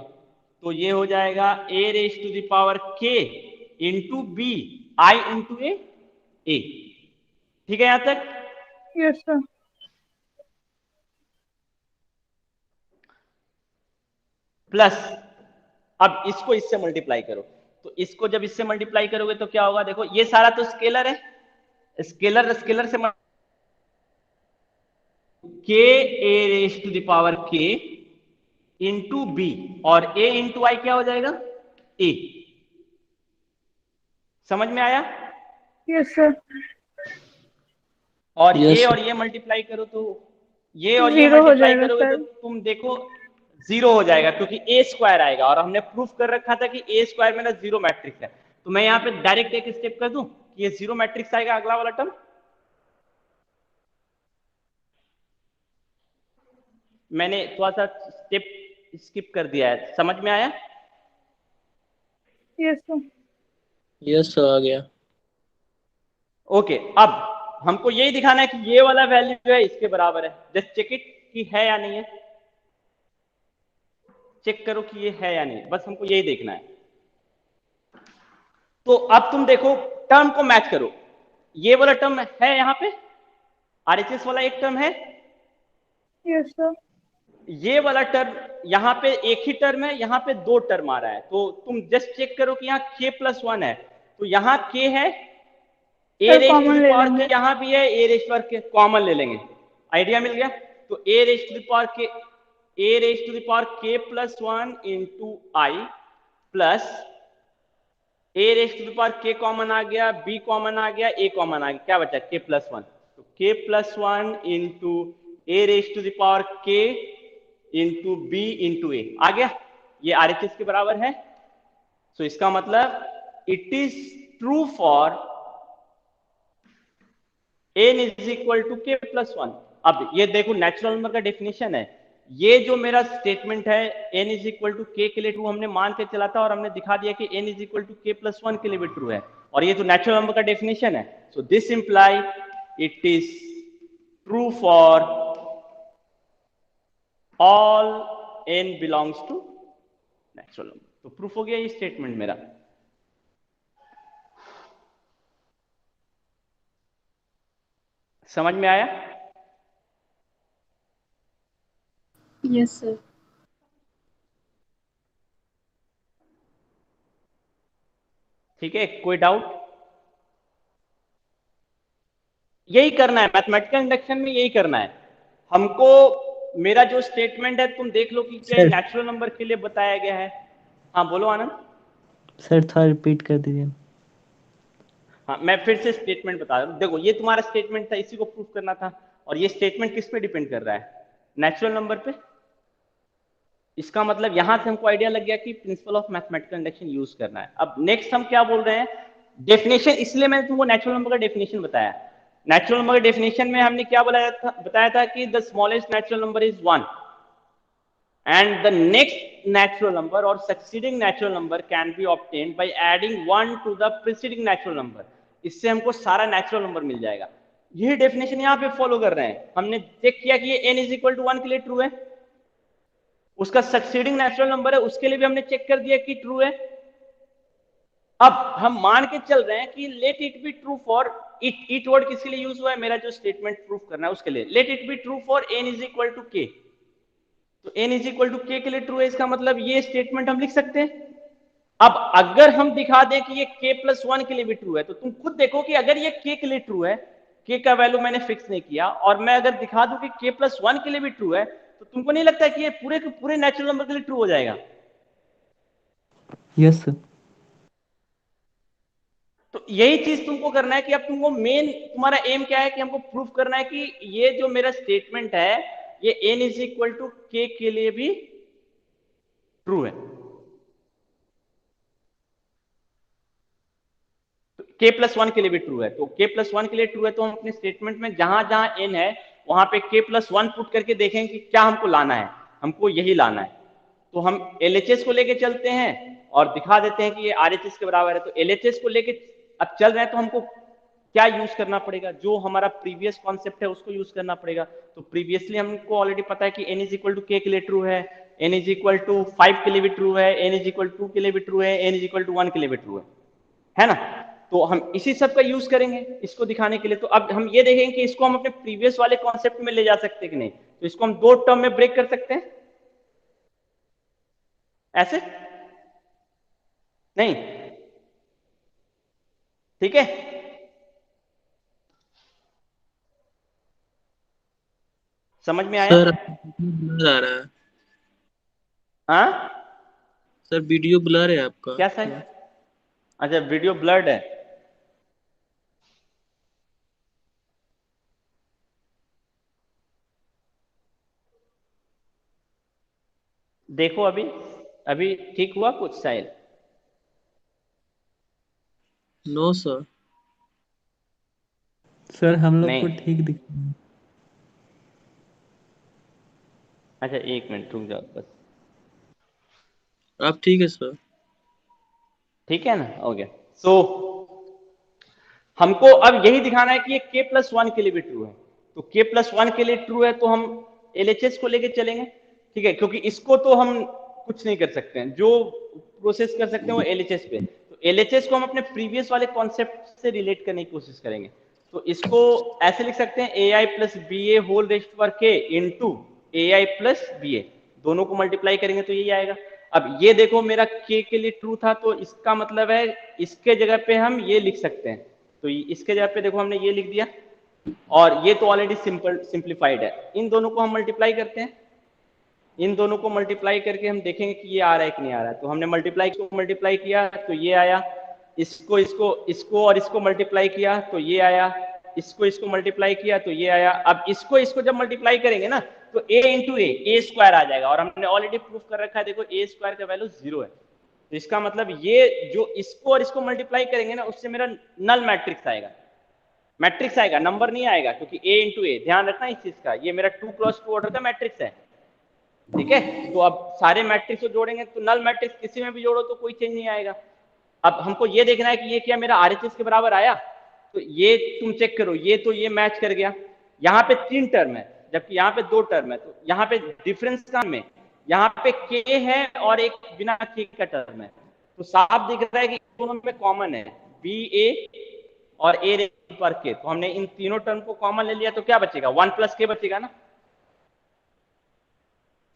तो ये हो जाएगा a raise to the power k into B I into A, ठीक है यहां तक? Yes sir. प्लस अब इसको इससे मल्टीप्लाई करो, तो इसको जब इससे मल्टीप्लाई करोगे तो क्या होगा, देखो ये सारा तो स्केलर है, स्केलर स्केलर से k a raise to the power k into B और ए इंटू आई क्या हो जाएगा, ए। समझ में आया? Yes, sir. और Yes, ये sir. और ये मल्टीप्लाई करो तो ये और ये 0 हो मल्टीप्लाई जाएगा करोगे तो सर। तुम देखो 0 हो जाएगा, क्योंकि ए स्क्वायर आएगा और हमने प्रूफ कर रखा था कि ए स्क्वायर मेरा 0 मैट्रिक्स है। तो मैं यहाँ पे डायरेक्ट एक स्टेप कर दूं कि ये 0 मैट्रिक्स आएगा अगला वाला टर्म। मैंने थोड़ा सा स्टेप स्किप कर दिया है, समझ में आया? Yes, sir. Yes, sir, आ गया। ओके, अब हमको यही दिखाना है कि ये वाला वैल्यू है इसके बराबर है। जस्ट चेक इट कि है या नहीं है, चेक करो कि ये है या नहीं, बस हमको यही देखना है। तो अब तुम देखो टर्म को मैच करो, ये वाला टर्म है यहाँ पे, आरएचएस वाला एक टर्म है, Yes, sir. ये वाला टर्म यहाँ पे एक ही टर्म है, यहाँ पे दो टर्म आ रहा है। तो तुम जस्ट चेक करो कि यहाँ k+1 है, तो यहाँ k है, A sir raise to common the ले पावर लेंगे। के यहाँ भी है, ए रेस पर के कॉमन ले लेंगे। आइडिया मिल गया? तो A raise to the power के A raise to the power k+1 into I plus A raise to the power K common आ गया, बी कॉमन आ गया, ए कॉमन आ गया, क्या बचा k+1। तो k+1 into A raise to the power के इंटू बी इंटू ए आ गया, ये आरएचएस के बराबर है। सो इसका मतलब it is true for n is equal to k+1। अब ये देखो नेचुरल नंबर का डेफिनेशन है, ये जो मेरा स्टेटमेंट है n is equal to k के लिए ट्रू हमने मान के चला था और हमने दिखा दिया कि n is equal to k+1 के लिए भी ट्रू है, और ये तो नेचुरल नंबर का डेफिनेशन है। So this imply it is true for all n belongs to natural number. तो प्रूफ हो गया ये स्टेटमेंट मेरा। समझ में आया? Yes, sir. ठीक है, कोई डाउट? यही करना है मैथमेटिकल इंडक्शन में, यही करना है हमको। मेरा जो स्टेटमेंट है तुम देख लो कि क्या सर। नेचुरल नंबर के लिए बताया गया है। हाँ बोलो आनंद। सर थोड़ा रिपीट कर दीजिए। हाँ मैं फिर से स्टेटमेंट बता रहा हूँ, देखो ये तुम्हारा स्टेटमेंट था, इसी को प्रूफ करना था, और ये स्टेटमेंट किस पे डिपेंड कर रहा है, नेचुरल नंबर पे। इसका मतलब यहां से हमको आइडिया लग गया कि principle of mathematical induction use करना है। अब नेक्स्ट हम क्या बोल रहे हैं, डेफिनेशन, इसलिए मैंने तुमको नेचुरल नंबर का डेफिनेशन बताया। नेचुरल नंबर के डेफिनेशन में हमने क्या बताया था कि the smallest natural number is 1 and the next natural number or succeeding natural number can be obtained by adding 1 to the preceding natural number। इससे हमको सारा नेचुरल नंबर मिल जाएगा। यही डेफिनेशन यहाँ पे फॉलो कर रहे हैं। हमने चेक किया कि ये n इज इक्वल टू 1 के लिए ट्रू है, उसका सक्सीडिंग नेचुरल नंबर है उसके लिए भी हमने चेक कर दिया कि ट्रू है। अब हम मान के चल रहे हैं कि let it be true for it word किसके लिए यूज हुआ है, मेरा जो स्टेटमेंट प्रूफ करना है उसके लिए। Let it be true for n is equal to k। तो n is equal to k के लिए ट्रू है, इसका मतलब ये स्टेटमेंट हम लिख सकते हैं। अब अगर हम दिखा दें कि ये k+1 के लिए भी ट्रू है, तो तुम खुद देखो कि अगर ये k के लिए ट्रू है, k का वैल्यू मैंने फिक्स नहीं किया, और मैं अगर दिखा दूं कि k+1 के लिए भी ट्रू है, तो तुमको नहीं लगता कि ये पूरे के पूरे नेचुरल नंबर के लिए ट्रू हो जाएगा? Yes sir. तो यही चीज तुमको करना है कि अब तुमको मेन तुम्हारा एम क्या है कि हमको प्रूफ करना है कि ये जो मेरा स्टेटमेंट है ये n is equal to k के लिए भी ट्रू है। k+1 के लिए भी ट्रू है, तो k+1 के लिए ट्रू है, तो हम अपने स्टेटमेंट में जहां जहां n है वहां पे k+1 पुट करके देखेंगे कि क्या हमको लाना है, हमको यही लाना है। तो हम LHS को लेके चलते हैं और दिखा देते हैं कि ये RHS के बराबर है। तो LHS को लेके अब चल रहे हैं, तो हमको क्या यूज करना पड़ेगा, जो हमारा प्रीवियस कॉन्सेप्ट है उसको यूज करना पड़ेगा। तो प्रीवियसली हमको ऑलरेडी पता है कि n is equal to k के लिए ट्रू है, n इज इक्वल टू 5 के लिए भी ट्रू है, n इज इक्वल टू 2 के लिए भी ट्रू है, n इज इक्वल टू 1 के लिए भी ट्रू है ना। तो हम इसी सब का यूज करेंगे इसको दिखाने के लिए। तो अब हम ये देखेंगे कि इसको हम अपने प्रीवियस वाले कॉन्सेप्ट में ले जा सकते हैं कि नहीं। तो इसको हम दो टर्म में ब्रेक कर सकते हैं, ऐसे नहीं, ठीक है। समझ में आया? सर, ब्लर आ रहा है। हाँ सर वीडियो ब्लर है आपका। क्या सर? अच्छा वीडियो ब्लर्ड है। देखो अभी, अभी ठीक हुआ कुछ साहिल? No sir. सर हम लोग को नहीं। ठीक दिख रहा है। अच्छा एक मिनट रुक जाओ बस। आप ठीक है सर। ठीक है ना, हो गया। सो हमको अब यही दिखाना है कि ये k+1 के लिए भी ट्रू है। तो k+1 के लिए ट्रू है तो हम LHS को लेके चलेंगे, ठीक है, क्योंकि इसको तो हम कुछ नहीं कर सकते हैं, जो प्रोसेस कर सकते हैं वो LHS पे। तो LHS को हम अपने प्रीवियस वाले कॉन्सेप्ट से रिलेट करने की कोशिश करेंगे। तो इसको ऐसे लिख सकते हैं AI + BA होल रेस्ट पर k इंटू AI + BA, दोनों को मल्टीप्लाई करेंगे तो यही आएगा। अब ये देखो मेरा k के लिए ट्रू था, तो इसका मतलब है इसके जगह पे हम ये लिख सकते हैं। तो इसके जगह पे देखो हमने ये लिख दिया, और ये तो ऑलरेडी सिंपलीफाइड है। इन दोनों को हम मल्टीप्लाई करते हैं, इन दोनों को मल्टीप्लाई करके हम देखेंगे कि ये आ रहा है कि नहीं आ रहा है। तो हमने मल्टीप्लाई किया तो ये आया, इसको इसको इसको और इसको मल्टीप्लाई किया तो ये आया, इसको इसको मल्टीप्लाई किया तो ये आया। अब इसको इसको जब मल्टीप्लाई करेंगे ना तो a इंटू ए स्क्वायर आ जाएगा, और हमने ऑलरेडी प्रूफ कर रखा है, देखो a स्क्वायर का वैल्यू 0 है। तो इसका मतलब ये जो इसको और इसको मल्टीप्लाई करेंगे ना उससे मेरा नल मैट्रिक्स आएगा, मैट्रिक्स आएगा, नंबर नहीं आएगा, क्योंकि a इंटू ए, ध्यान रखना इस चीज का, ये मेरा 2x2 ऑर्डर का मैट्रिक्स है, ठीक है। तो अब सारे मैट्रिक्स को जोड़ेंगे तो नल मैट्रिक्स किसी में भी जोड़ो तो कोई चेंज नहीं आएगा। अब हमको ये देखना है कि ये क्या मेरा RHS के बराबर आया, तो ये तुम चेक करो, ये तो ये मैच कर गया। यहाँ पे 3 टर्म है जबकि यहाँ पे 2 टर्म है, तो यहाँ पे डिफरेंस कहाँ में, यहाँ पे k है और एक बिना k का टर्म है, तो साफ दिख रहा है कि दोनों में कॉमन है BA और A पर k। तो हमने इन तीनों टर्म को कॉमन ले लिया, तो क्या बचेगा, 1 + k बचेगा ना।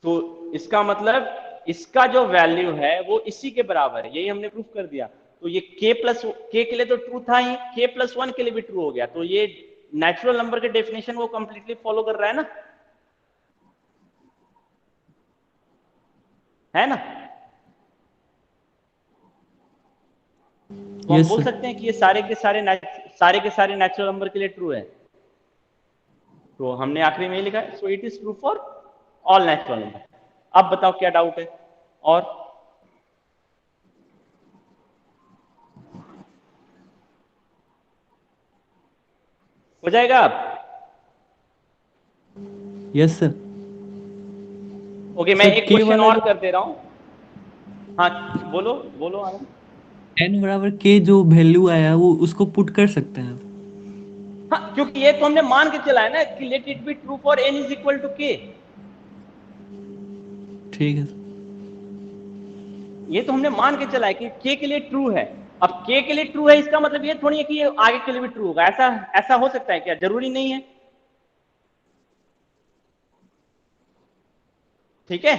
तो इसका मतलब इसका जो वैल्यू है वो इसी के बराबर है, यही हमने प्रूफ कर दिया। तो ये k के लिए तो ट्रू था ही, k+1 के लिए भी ट्रू हो गया। तो ये नेचुरल नंबर के डेफिनेशन को कंप्लीटली फॉलो कर रहा है ना, है ना। तो हम यस बोल सर। सकते हैं कि ये सारे के सारे नेचुरल नंबर के लिए ट्रू है। तो हमने आखिरी में ही लिखा है, सो it is true for all natural number. अब बताओ क्या डाउट है और? हो जाएगा अब? Yes sir. ओके मैं सर एक के क्वेश्चन वाला और जो कर दे रहा हूं। हाँ बोलो बोलो आनंद। n बराबर k जो वैल्यू आया वो उसको पुट कर सकते हैं। हाँ क्योंकि ये तो हमने मान के चला है ना कि let it be true for n is equal to k। ठीक है। ये तो हमने मान के चला है कि k के लिए ट्रू है। अब k के लिए ट्रू है इसका मतलब ये थोड़ी है कि ये आगे के लिए भी ट्रू होगा, ऐसा ऐसा हो सकता है क्या? जरूरी नहीं है, ठीक है।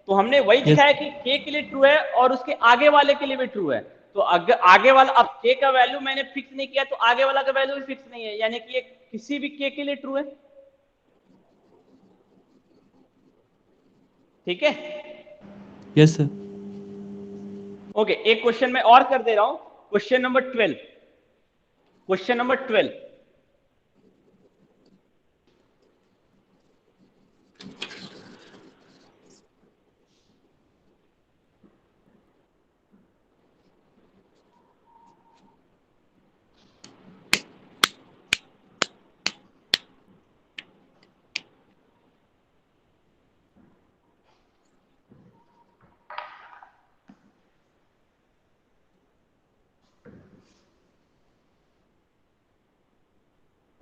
तो हमने वही यस। दिखाया कि k के लिए ट्रू है और उसके आगे वाले के लिए भी ट्रू है। तो अगर आगे वाला, अब k का वैल्यू मैंने फिक्स नहीं किया तो आगे वाला का वैल्यू भी फिक्स नहीं है, यानी कि ये किसी भी k के लिए ट्रू है, ठीक है। Yes sir. ओके एक क्वेश्चन मैं और कर दे रहा हूं, question number 12। Question number 12,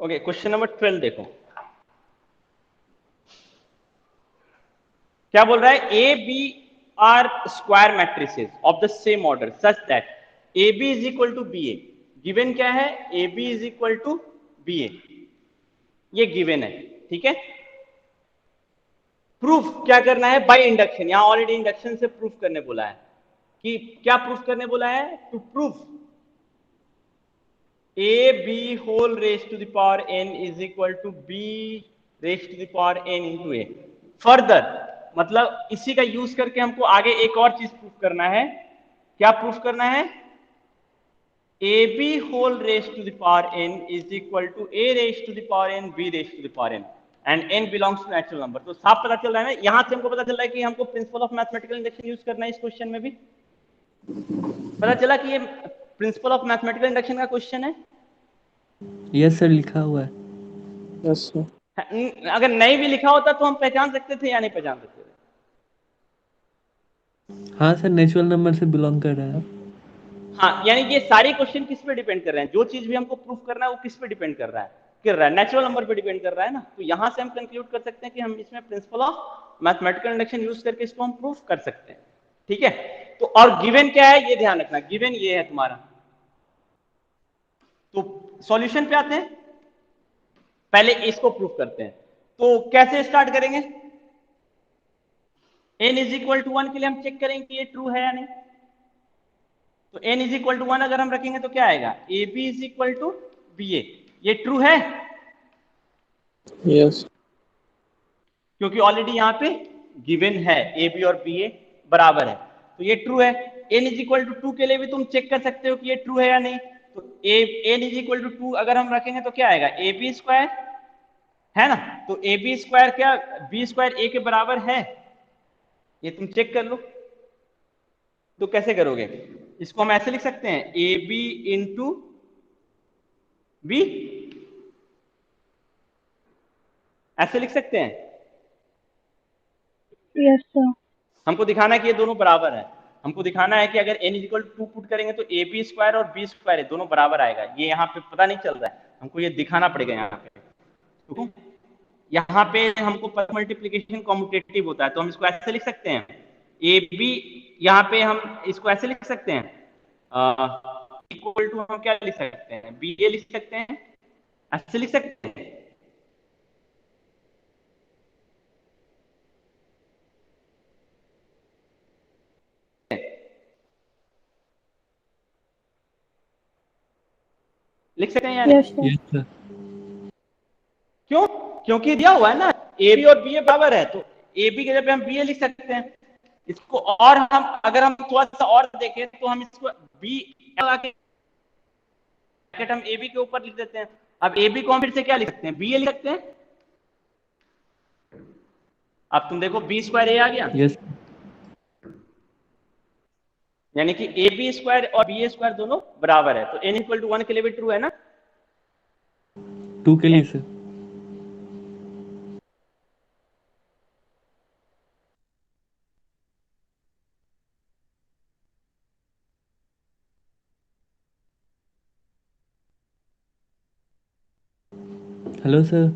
okay question number 12 देखो क्या बोल रहा है। ए B are square matrices of the same order such that A B is equal to B A. Given क्या है, A B is equal to B A, ये given है, ठीक है। प्रूफ क्या करना है, बाय इंडक्शन, यहां ऑलरेडी इंडक्शन से प्रूफ करने बोला है। कि क्या प्रूफ करने बोला है, to proof A B whole raise to the power n is equal to B raise to the power n into A. Further मतलब इसी का यूज करके हमको आगे एक और चीज प्रूफ करना है। क्या प्रूफ करना है? ab whole raised to the power n is equal to a raised to the power n b raised to the power n and n belongs to natural number। तो साफ पता चल रहा है ना, यहां से हमको पता चल रहा है कि हमको principle of mathematical induction use करना है। इस क्वेश्चन में भी पता चला कि ये प्रिंसिपल ऑफ मैथमेटिकल इंडक्शन का क्वेश्चन है। यस सर, लिखा हुआ है। Yes, sir. अगर नहीं भी लिखा होता तो हम पहचान सकते थे या नहीं पहचान सकते थे? हाँ सर, नेचुरल नंबर से बिलोंग कर रहा है। हाँ, यानी ये सारे क्वेश्चन किस पे डिपेंड कर रहे हैं? जो चीज भी हमको प्रूफ करना है वो किस पे डिपेंड कर रहा है? नेचुरल नंबर पे डिपेंड कर रहा है ना। तो यहां से हम कंक्लूड कर सकते हैं कि हम इसमें principle of mathematical induction use करके इसको हम प्रूफ कर सकते हैं। ठीक है, तो और गिवन क्या है ये ध्यान रखना, गिवन ये है तुम्हारा। तो सॉल्यूशन पे आते हैं, पहले इसको प्रूफ करते हैं। तो कैसे स्टार्ट करेंगे? n इज इक्वल टू 1 के लिए हम चेक करेंगे कि ये ट्रू है या नहीं। तो n इज इक्वल टू 1 अगर हम रखेंगे तो क्या आएगा? ab is equal to ba। ये ट्रू है Yes. क्योंकि ऑलरेडी यहाँ पे गिवन है ab और ba बराबर है, तो ये ट्रू है। n इज इक्वल टू 2 के लिए भी तुम चेक कर सकते हो कि ये ट्रू है या नहीं। तो n इज इक्वल टू 2 अगर हम रखेंगे तो क्या आएगा? ab स्क्वायर है ना। तो ab स्क्वायर क्या b स्क्वायर a के बराबर है? ये तुम चेक कर लो। तो कैसे करोगे? इसको हम ऐसे लिख सकते हैं ab इंटू b, ऐसे लिख सकते हैं। Yes, sir. हमको दिखाना है कि ये दोनों बराबर है। हमको दिखाना है कि अगर n इक्वल टू 2 पुट करेंगे तो ab स्क्वायर और b स्क्वायर दोनों बराबर आएगा। ये यहाँ पे पता नहीं चल रहा है, हमको ये दिखाना पड़ेगा यहाँ पे। तो यहाँ पे हमको मल्टीप्लीकेशन कॉम्यूटेटिव होता है, तो हम इसको ऐसे लिख सकते हैं ab, यहाँ पे हम इसको ऐसे लिख सकते हैं इक्वल टू हम क्या लिख सकते हैं? ba लिख सकते हैं, ऐसे लिख सकते हैं। लिख सकते हैं या नहीं? Yes, sir. Yes sir. क्यों? क्योंकि दिया हुआ है ना ए बी और बी ए बराबर है, तो ए बी की जगह पे हम बी ए लिख सकते हैं इसको। और हम अगर हम थोड़ा सा और देखें तो हम इसको बी लगा के हम ए बी के ऊपर लिख देते हैं। अब ए बी को हम फिर से क्या लिख सकते हैं? बी ए लिख सकते हैं। अब तुम देखो बी स्क्वायर ए आ गया, यस, यानी कि ए बी स्क्वायर और बी ए स्क्वायर दोनों बराबर है। तो एन इक्वल टू 1 के लिए भी ट्रू है ना। 2 के लिए सर। Hello sir.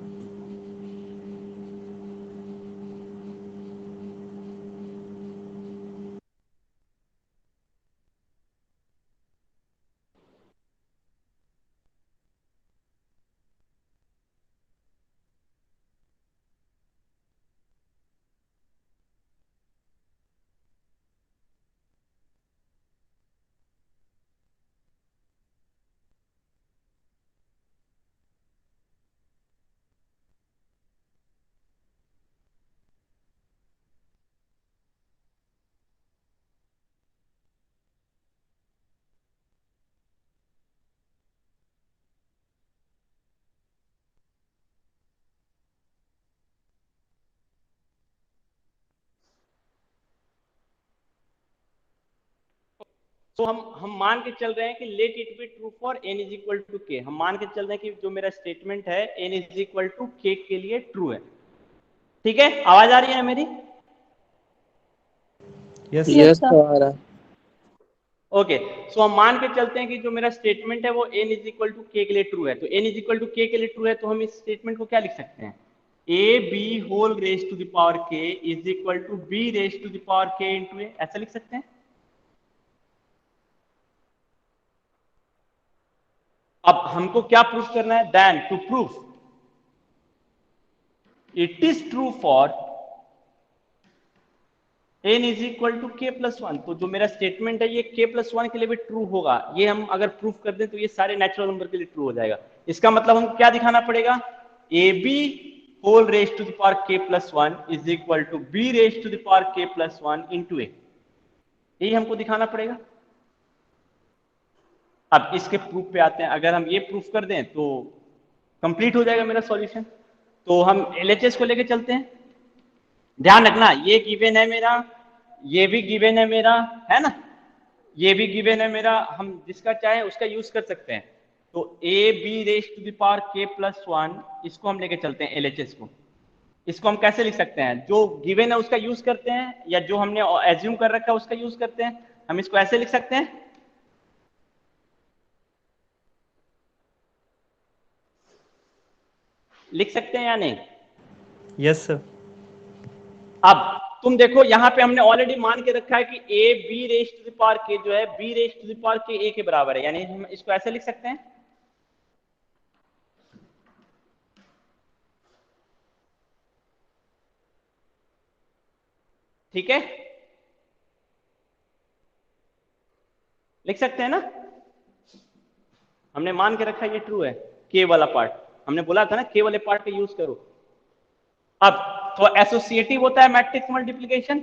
तो हम मान के चल रहे हैं कि let it be true for n is equal to k। हम मान के चल रहे हैं कि जो मेरा स्टेटमेंट है n is equal to k के लिए ट्रू है। ठीक है, आवाज आ रही है मेरी? Yes Yes, sir. आ रहा है। ओके, सो हम मान के चलते हैं कि जो मेरा स्टेटमेंट है वो n is equal to k के लिए ट्रू है। तो n is equal to k के लिए ट्रू है तो हम इस स्टेटमेंट को क्या लिख सकते हैं? a b whole raise to the power k is equal to b raise to the power k into a, ऐसा लिख सकते हैं। अब हमको क्या प्रूफ करना है? Then to proof it is true for n is equal to k plus 1। तो जो मेरा स्टेटमेंट है ये k प्लस 1 के लिए भी ट्रू होगा। ये हम अगर प्रूफ कर दें तो ये सारे नेचुरल नंबर के लिए ट्रू हो जाएगा। इसका मतलब हमको क्या दिखाना पड़ेगा? A B whole raise to the power k plus 1 is equal to b raise to the power k plus 1 into a। यही हमको दिखाना पड़ेगा। अब इसके प्रूफ पे आते हैं। अगर हम ये प्रूफ कर दें तो कंप्लीट हो जाएगा मेरा सॉल्यूशन। तो हम LHS को लेके चलते हैं। ध्यान रखना ये गिवन है मेरा, ये भी गिवन है मेरा, है ना, ये भी गिवन है मेरा, हम जिसका चाहे उसका यूज कर सकते हैं। तो A B raise to the power k plus 1 इसको हम लेके चलते हैं LHS को। इसको हम कैसे लिख सकते हैं? जो गिवन है उसका यूज करते हैं, या जो हमने एज्यूम कर रखा है उसका यूज करते हैं। हम इसको ऐसे लिख सकते हैं, लिख सकते हैं या नहीं? Yes sir. अब तुम देखो यहां पे हमने ऑलरेडी मान के रखा है कि A B raise to the power K जो है B raise to the power के ए के बराबर है, यानी हम इसको ऐसे लिख सकते हैं। ठीक है, लिख सकते हैं ना? हमने मान के रखा है ये ट्रू है, के वाला पार्ट हमने बोला था ना, के वाले पार्ट का यूज करो। अब तो एसोसिएटिव होता है मैट्रिक्स मल्टीप्लिकेशन,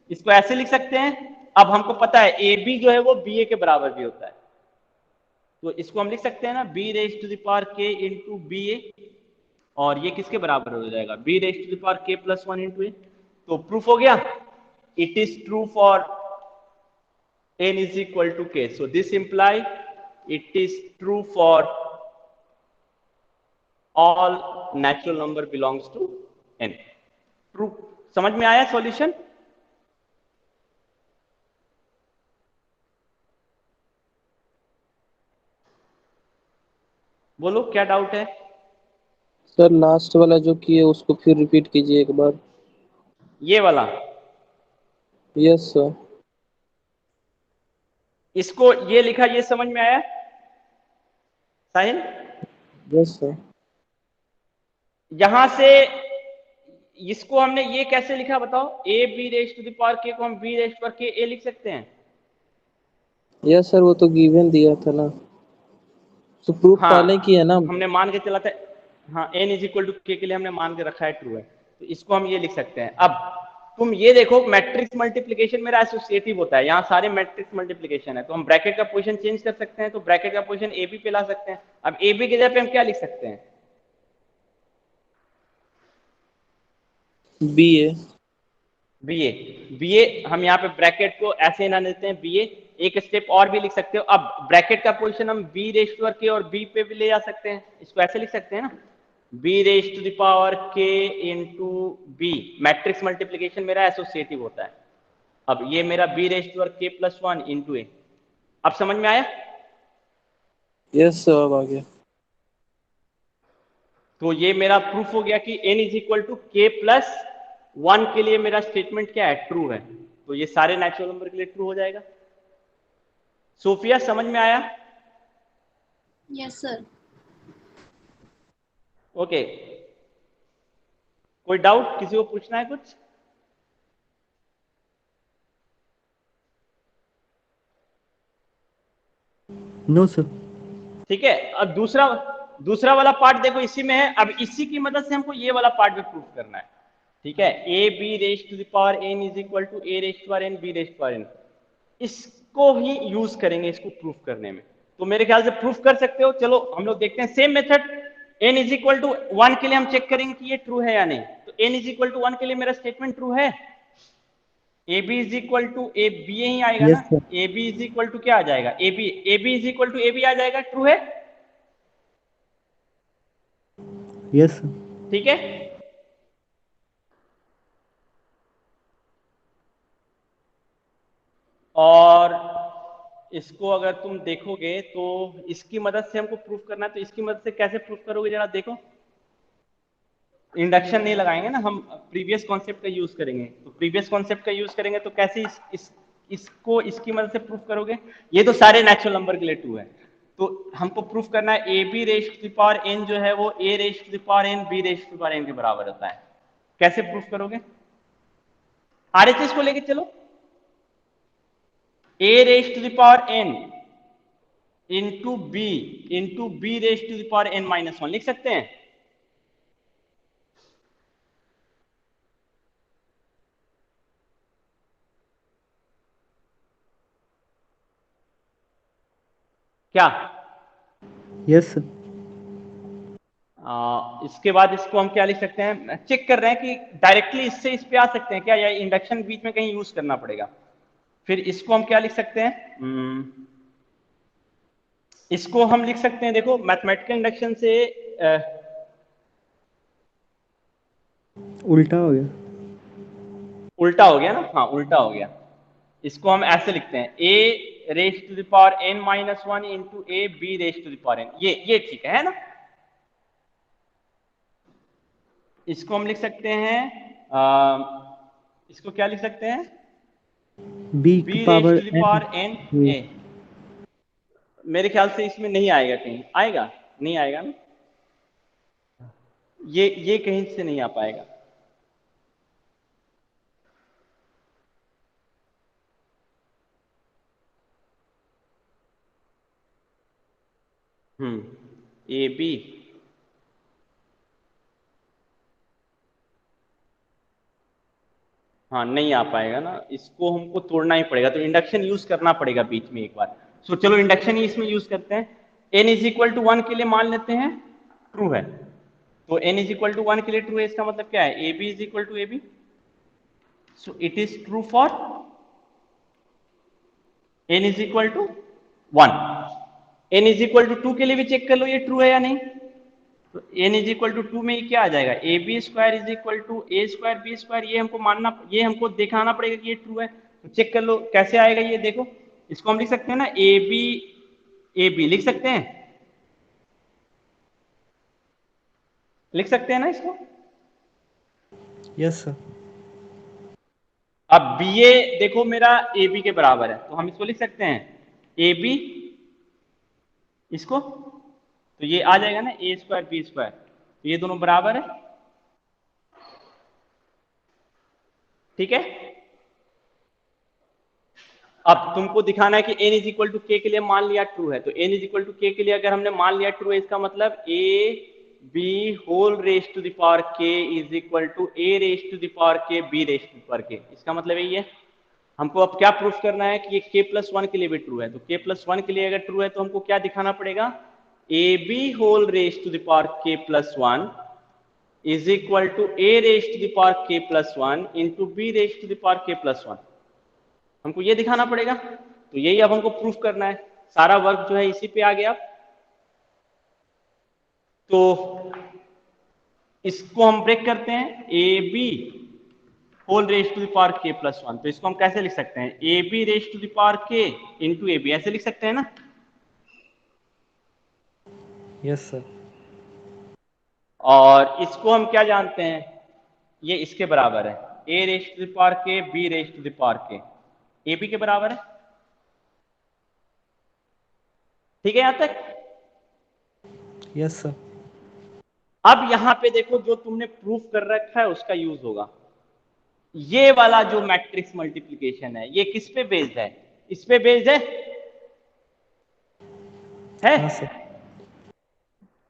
इसको ऐसे लिख सकते हैं। अब हमको पता है ए बी जो है वो बी ए के बराबर भी होता है, तो इसको हम लिख सकते हैं ना B raise to the power के इंटू बी ए, और ये किसके बराबर हो जाएगा? B raise to the power के प्लस 1 इंटू ए। तो प्रूफ हो गया, it is true for n is equal to k. So this imply it is true for all natural number belongs to n. True. समझ में आया solution? बोलो क्या doubt है? सर लास्ट वाला जो किए उसको फिर रिपीट कीजिए एक बार। ये वाला, यस सर। इसको ये लिखा, ये समझ में आया साहिल? Yes sir. यहां से इसको हमने ये कैसे लिखा बताओ? A B raise to the power K को हम बी रेज पर के ए लिख सकते हैं। यस सर, वो तो गिवन दिया था ना, तो प्रूफ पहले की है ना। हमने मान के चला था, हाँ n इज इक्वल टू के लिए हमने मान के रखा है ट्रू है, तो इसको हम ये लिख सकते हैं। अब तुम ये देखो मैट्रिक्स मल्टीप्लिकेशन मेरा एसोसिएटिव होता है, यहाँ सारे मैट्रिक्स मल्टीप्लिकेशन है, तो हम ब्रैकेट का पोजीशन चेंज कर सकते हैं, तो ब्रैकेट का पोजीशन ए बी पे ला सकते हैं। अब ए बी के जगह पे हम क्या लिख सकते हैं? बी ए। बी ए हम यहाँ पे ब्रैकेट को ऐसे ना लेते हैं बी ए, एक स्टेप और भी लिख सकते हो। अब ब्रैकेट का पोजीशन हम बी रेज टू के और बी पे भी ले जा सकते हैं, इसको ऐसे लिख सकते हैं ना B raise to the power के इंटू बी। मैट्रिक्स मल्टीप्लिकेशन मेरा एसोसिएटिव होता है। अब ये मेरा B raise to K plus 1 into A. अब समझ में आया? यस सर, अब आ गया। तो ये मेरा प्रूफ हो गया कि n is equal to K plus 1 के लिए मेरा स्टेटमेंट क्या है? ट्रू है। तो ये सारे नेचुरल नंबर के लिए ट्रू हो जाएगा। सोफिया समझ में आया? Yes sir. ओके, कोई डाउट? किसी को पूछना है कुछ? No sir. ठीक है, अब दूसरा वाला पार्ट देखो इसी में है। अब इसी की मदद से हमको ये वाला पार्ट भी प्रूफ करना है। ठीक है, A B raise to the power n is equal to A raise to power n B raise to power n, इसको ही यूज करेंगे इसको प्रूफ करने में। तो मेरे ख्याल से प्रूफ कर सकते हो। चलो हम लोग देखते हैं same method. n is equal to 1 के लिए हम चेक करेंगे कि ये ट्रू है या नहीं। तो n इज इक्वल टू 1 के लिए मेरा स्टेटमेंट ट्रू है। A B is equal to A B ही आएगा Yes, ना, sir. A B is equal to क्या आ जाएगा? A B is equal to A B आ जाएगा। ट्रू है? Yes sir. ठीक है, और इसको अगर तुम देखोगे तो इसकी मदद से हमको प्रूफ करना है। तो इसकी मदद से कैसे प्रूफ करोगे जरा देखो। इंडक्शन नहीं लगाएंगे ना, हम प्रीवियस कॉन्सेप्ट का यूज करेंगे। तो प्रीवियस कॉन्सेप्ट का यूज करेंगे तो कैसे इसको इसकी मदद से प्रूफ करोगे? ये तो सारे नेचुरल नंबर के लिए ट्रू है, तो हमको प्रूफ करना है A B raise to the power n जो है वो A raise to the power n B raise to the power n के बराबर होता है। कैसे प्रूफ करोगे? आरएचएस को लेके चलो। a raise to the power n into B raise to the power n minus 1 लिख सकते हैं। क्या यस सर। इसके बाद इसको हम क्या लिख सकते हैं, चेक कर रहे हैं कि डायरेक्टली इससे इस पे आ सकते हैं क्या, या इंडक्शन बीच में कहीं यूज करना पड़ेगा। फिर इसको हम क्या लिख सकते हैं, इसको हम लिख सकते हैं, देखो मैथमेटिकल इंडक्शन से उल्टा हो गया। उल्टा हो गया ना, हाँ उल्टा हो गया। इसको हम ऐसे लिखते हैं a raise to the power n minus one into a B raise to the power n, ये ठीक है ना। इसको हम लिख सकते हैं इसको क्या लिख सकते हैं, b b raise power to the power n a। मेरे ख्याल से इसमें नहीं आएगा, कहीं आएगा, नहीं आएगा ना, ये कहीं से नहीं आ पाएगा। ए बी, हाँ नहीं आ पाएगा ना, इसको हमको तोड़ना ही पड़ेगा, तो इंडक्शन यूज करना पड़ेगा बीच में एक बार। सो चलो इंडक्शन ही इसमें यूज करते हैं। n इज इक्वल टू 1 के लिए मान लेते हैं ट्रू है, तो n इज इक्वल टू 1 के लिए ट्रू है, इसका मतलब क्या है, A B is equal to A b. So it is true for n is equal to 1। n is equal to 2 के लिए भी चेक कर लो ये ट्रू है या नहीं। तो n इज इक्वल टू 2 में ये क्या आ जाएगा, ए b square is equal to a square b square, ये हमको मानना, ये हमको दिखाना पड़ेगा कि ये ट्रू है। तो चेक कर लो कैसे आएगा ये, देखो इसको हम लिख सकते हैं ना, ए बी लिख सकते हैं, लिख सकते हैं ना इसको। Yes sir. अब बी ए देखो मेरा ए बी के बराबर है, तो हम इसको लिख सकते हैं ए बी, इसको तो ये आ जाएगा ना ए स्क्वायर बी स्क्वायर, तो ये दोनों बराबर है, ठीक है। अब तुमको दिखाना है कि n इज इक्वल टू के लिए मान लिया ट्रू है, तो n इज इक्वल टू के लिए अगर हमने मान लिया ट्रू है, इसका मतलब a b whole raise to the power k is equal to a raise to the power k b raise to the power k, इसका मतलब यही है। हमको अब क्या प्रूफ करना है कि ये k प्लस वन के लिए भी ट्रू है, तो k प्लस वन के लिए अगर ट्रू है तो हमको क्या दिखाना पड़ेगा, A B whole raise to the power k plus one is equal to a raise to the power k plus one into B raise to the power k plus one, हमको ये दिखाना पड़ेगा। तो यही अब हमको प्रूफ करना है, सारा वर्क जो है इसी पे आ गया। तो इसको हम ब्रेक करते हैं, a B whole raise to the power के प्लस वन, तो इसको हम कैसे लिख सकते हैं, a B raise to the power के इंटू ए बी, ऐसे लिख सकते हैं ना। Yes sir. और इसको हम क्या जानते हैं, ये इसके बराबर है, a raise to the power k b raise to the power के, ए बी के बराबर है, ठीक है यहां तक। Yes sir. अब यहां पे देखो जो तुमने प्रूफ कर रखा है उसका यूज होगा। ये वाला जो मैट्रिक्स मल्टीप्लिकेशन है ये किस पे बेस्ड है, इस पे बेस्ड है? हाँ सर।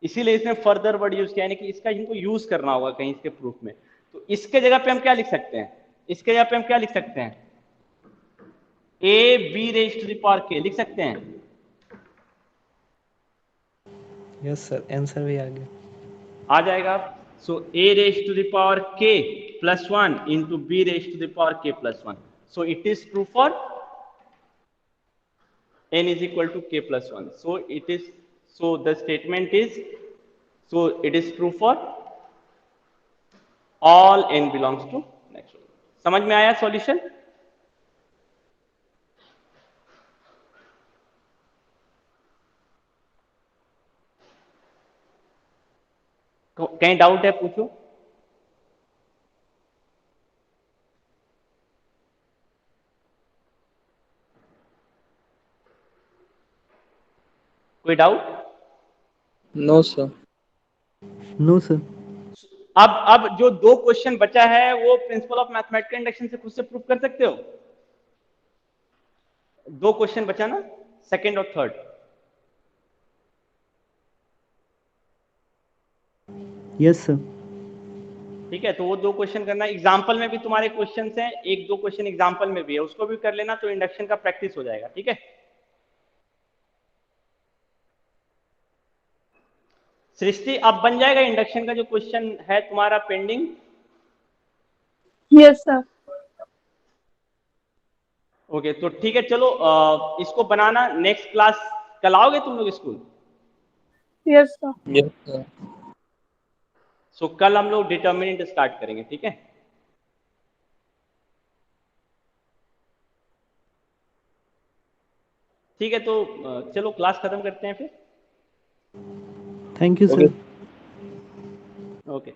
इसीलिए इसने फर्दर वर्ड यूज किया, यानी कि इसका इनको यूज करना होगा कहीं इसके प्रूफ में। तो इसके जगह पे हम क्या लिख सकते हैं, इसके जगह पे हम क्या लिख सकते हैं, a B raise to the power k लिख सकते हैं। यस सर, आंसर भी आ गया। आ जाएगा। So A raise to the power के plus one into B raise to the power के plus one, so it is true for n is equal to k plus 1. So it is, so the statement is, so it is true for all n belongs to natural. समझ में आया solution? कहीं doubt है पूछो। कोई doubt? No sir. No sir. अब जो दो क्वेश्चन बचा है वो प्रिंसिपल ऑफ मैथमेटिकल इंडक्शन से खुद से प्रूव कर सकते हो। दो क्वेश्चन बचा ना, सेकंड और थर्ड। Yes sir. ठीक है, तो वो दो क्वेश्चन करना। एग्जाम्पल में भी तुम्हारे क्वेश्चंस हैं, एक दो क्वेश्चन एग्जाम्पल में भी है, उसको भी कर लेना तो इंडक्शन का प्रैक्टिस हो जाएगा। ठीक है। सृष्टि अब बन जाएगा इंडक्शन का जो क्वेश्चन है तुम्हारा पेंडिंग? Yes sir. ओके, तो ठीक है, चलो इसको बनाना। नेक्स्ट क्लास कल आओगे तुम लोग school? Yes sir. Yes, sir. सो कल हम लोग डिटर्मिनेंट स्टार्ट करेंगे, ठीक है? ठीक है, तो चलो क्लास खत्म करते हैं फिर। Thank you Okay. Sir. Okay.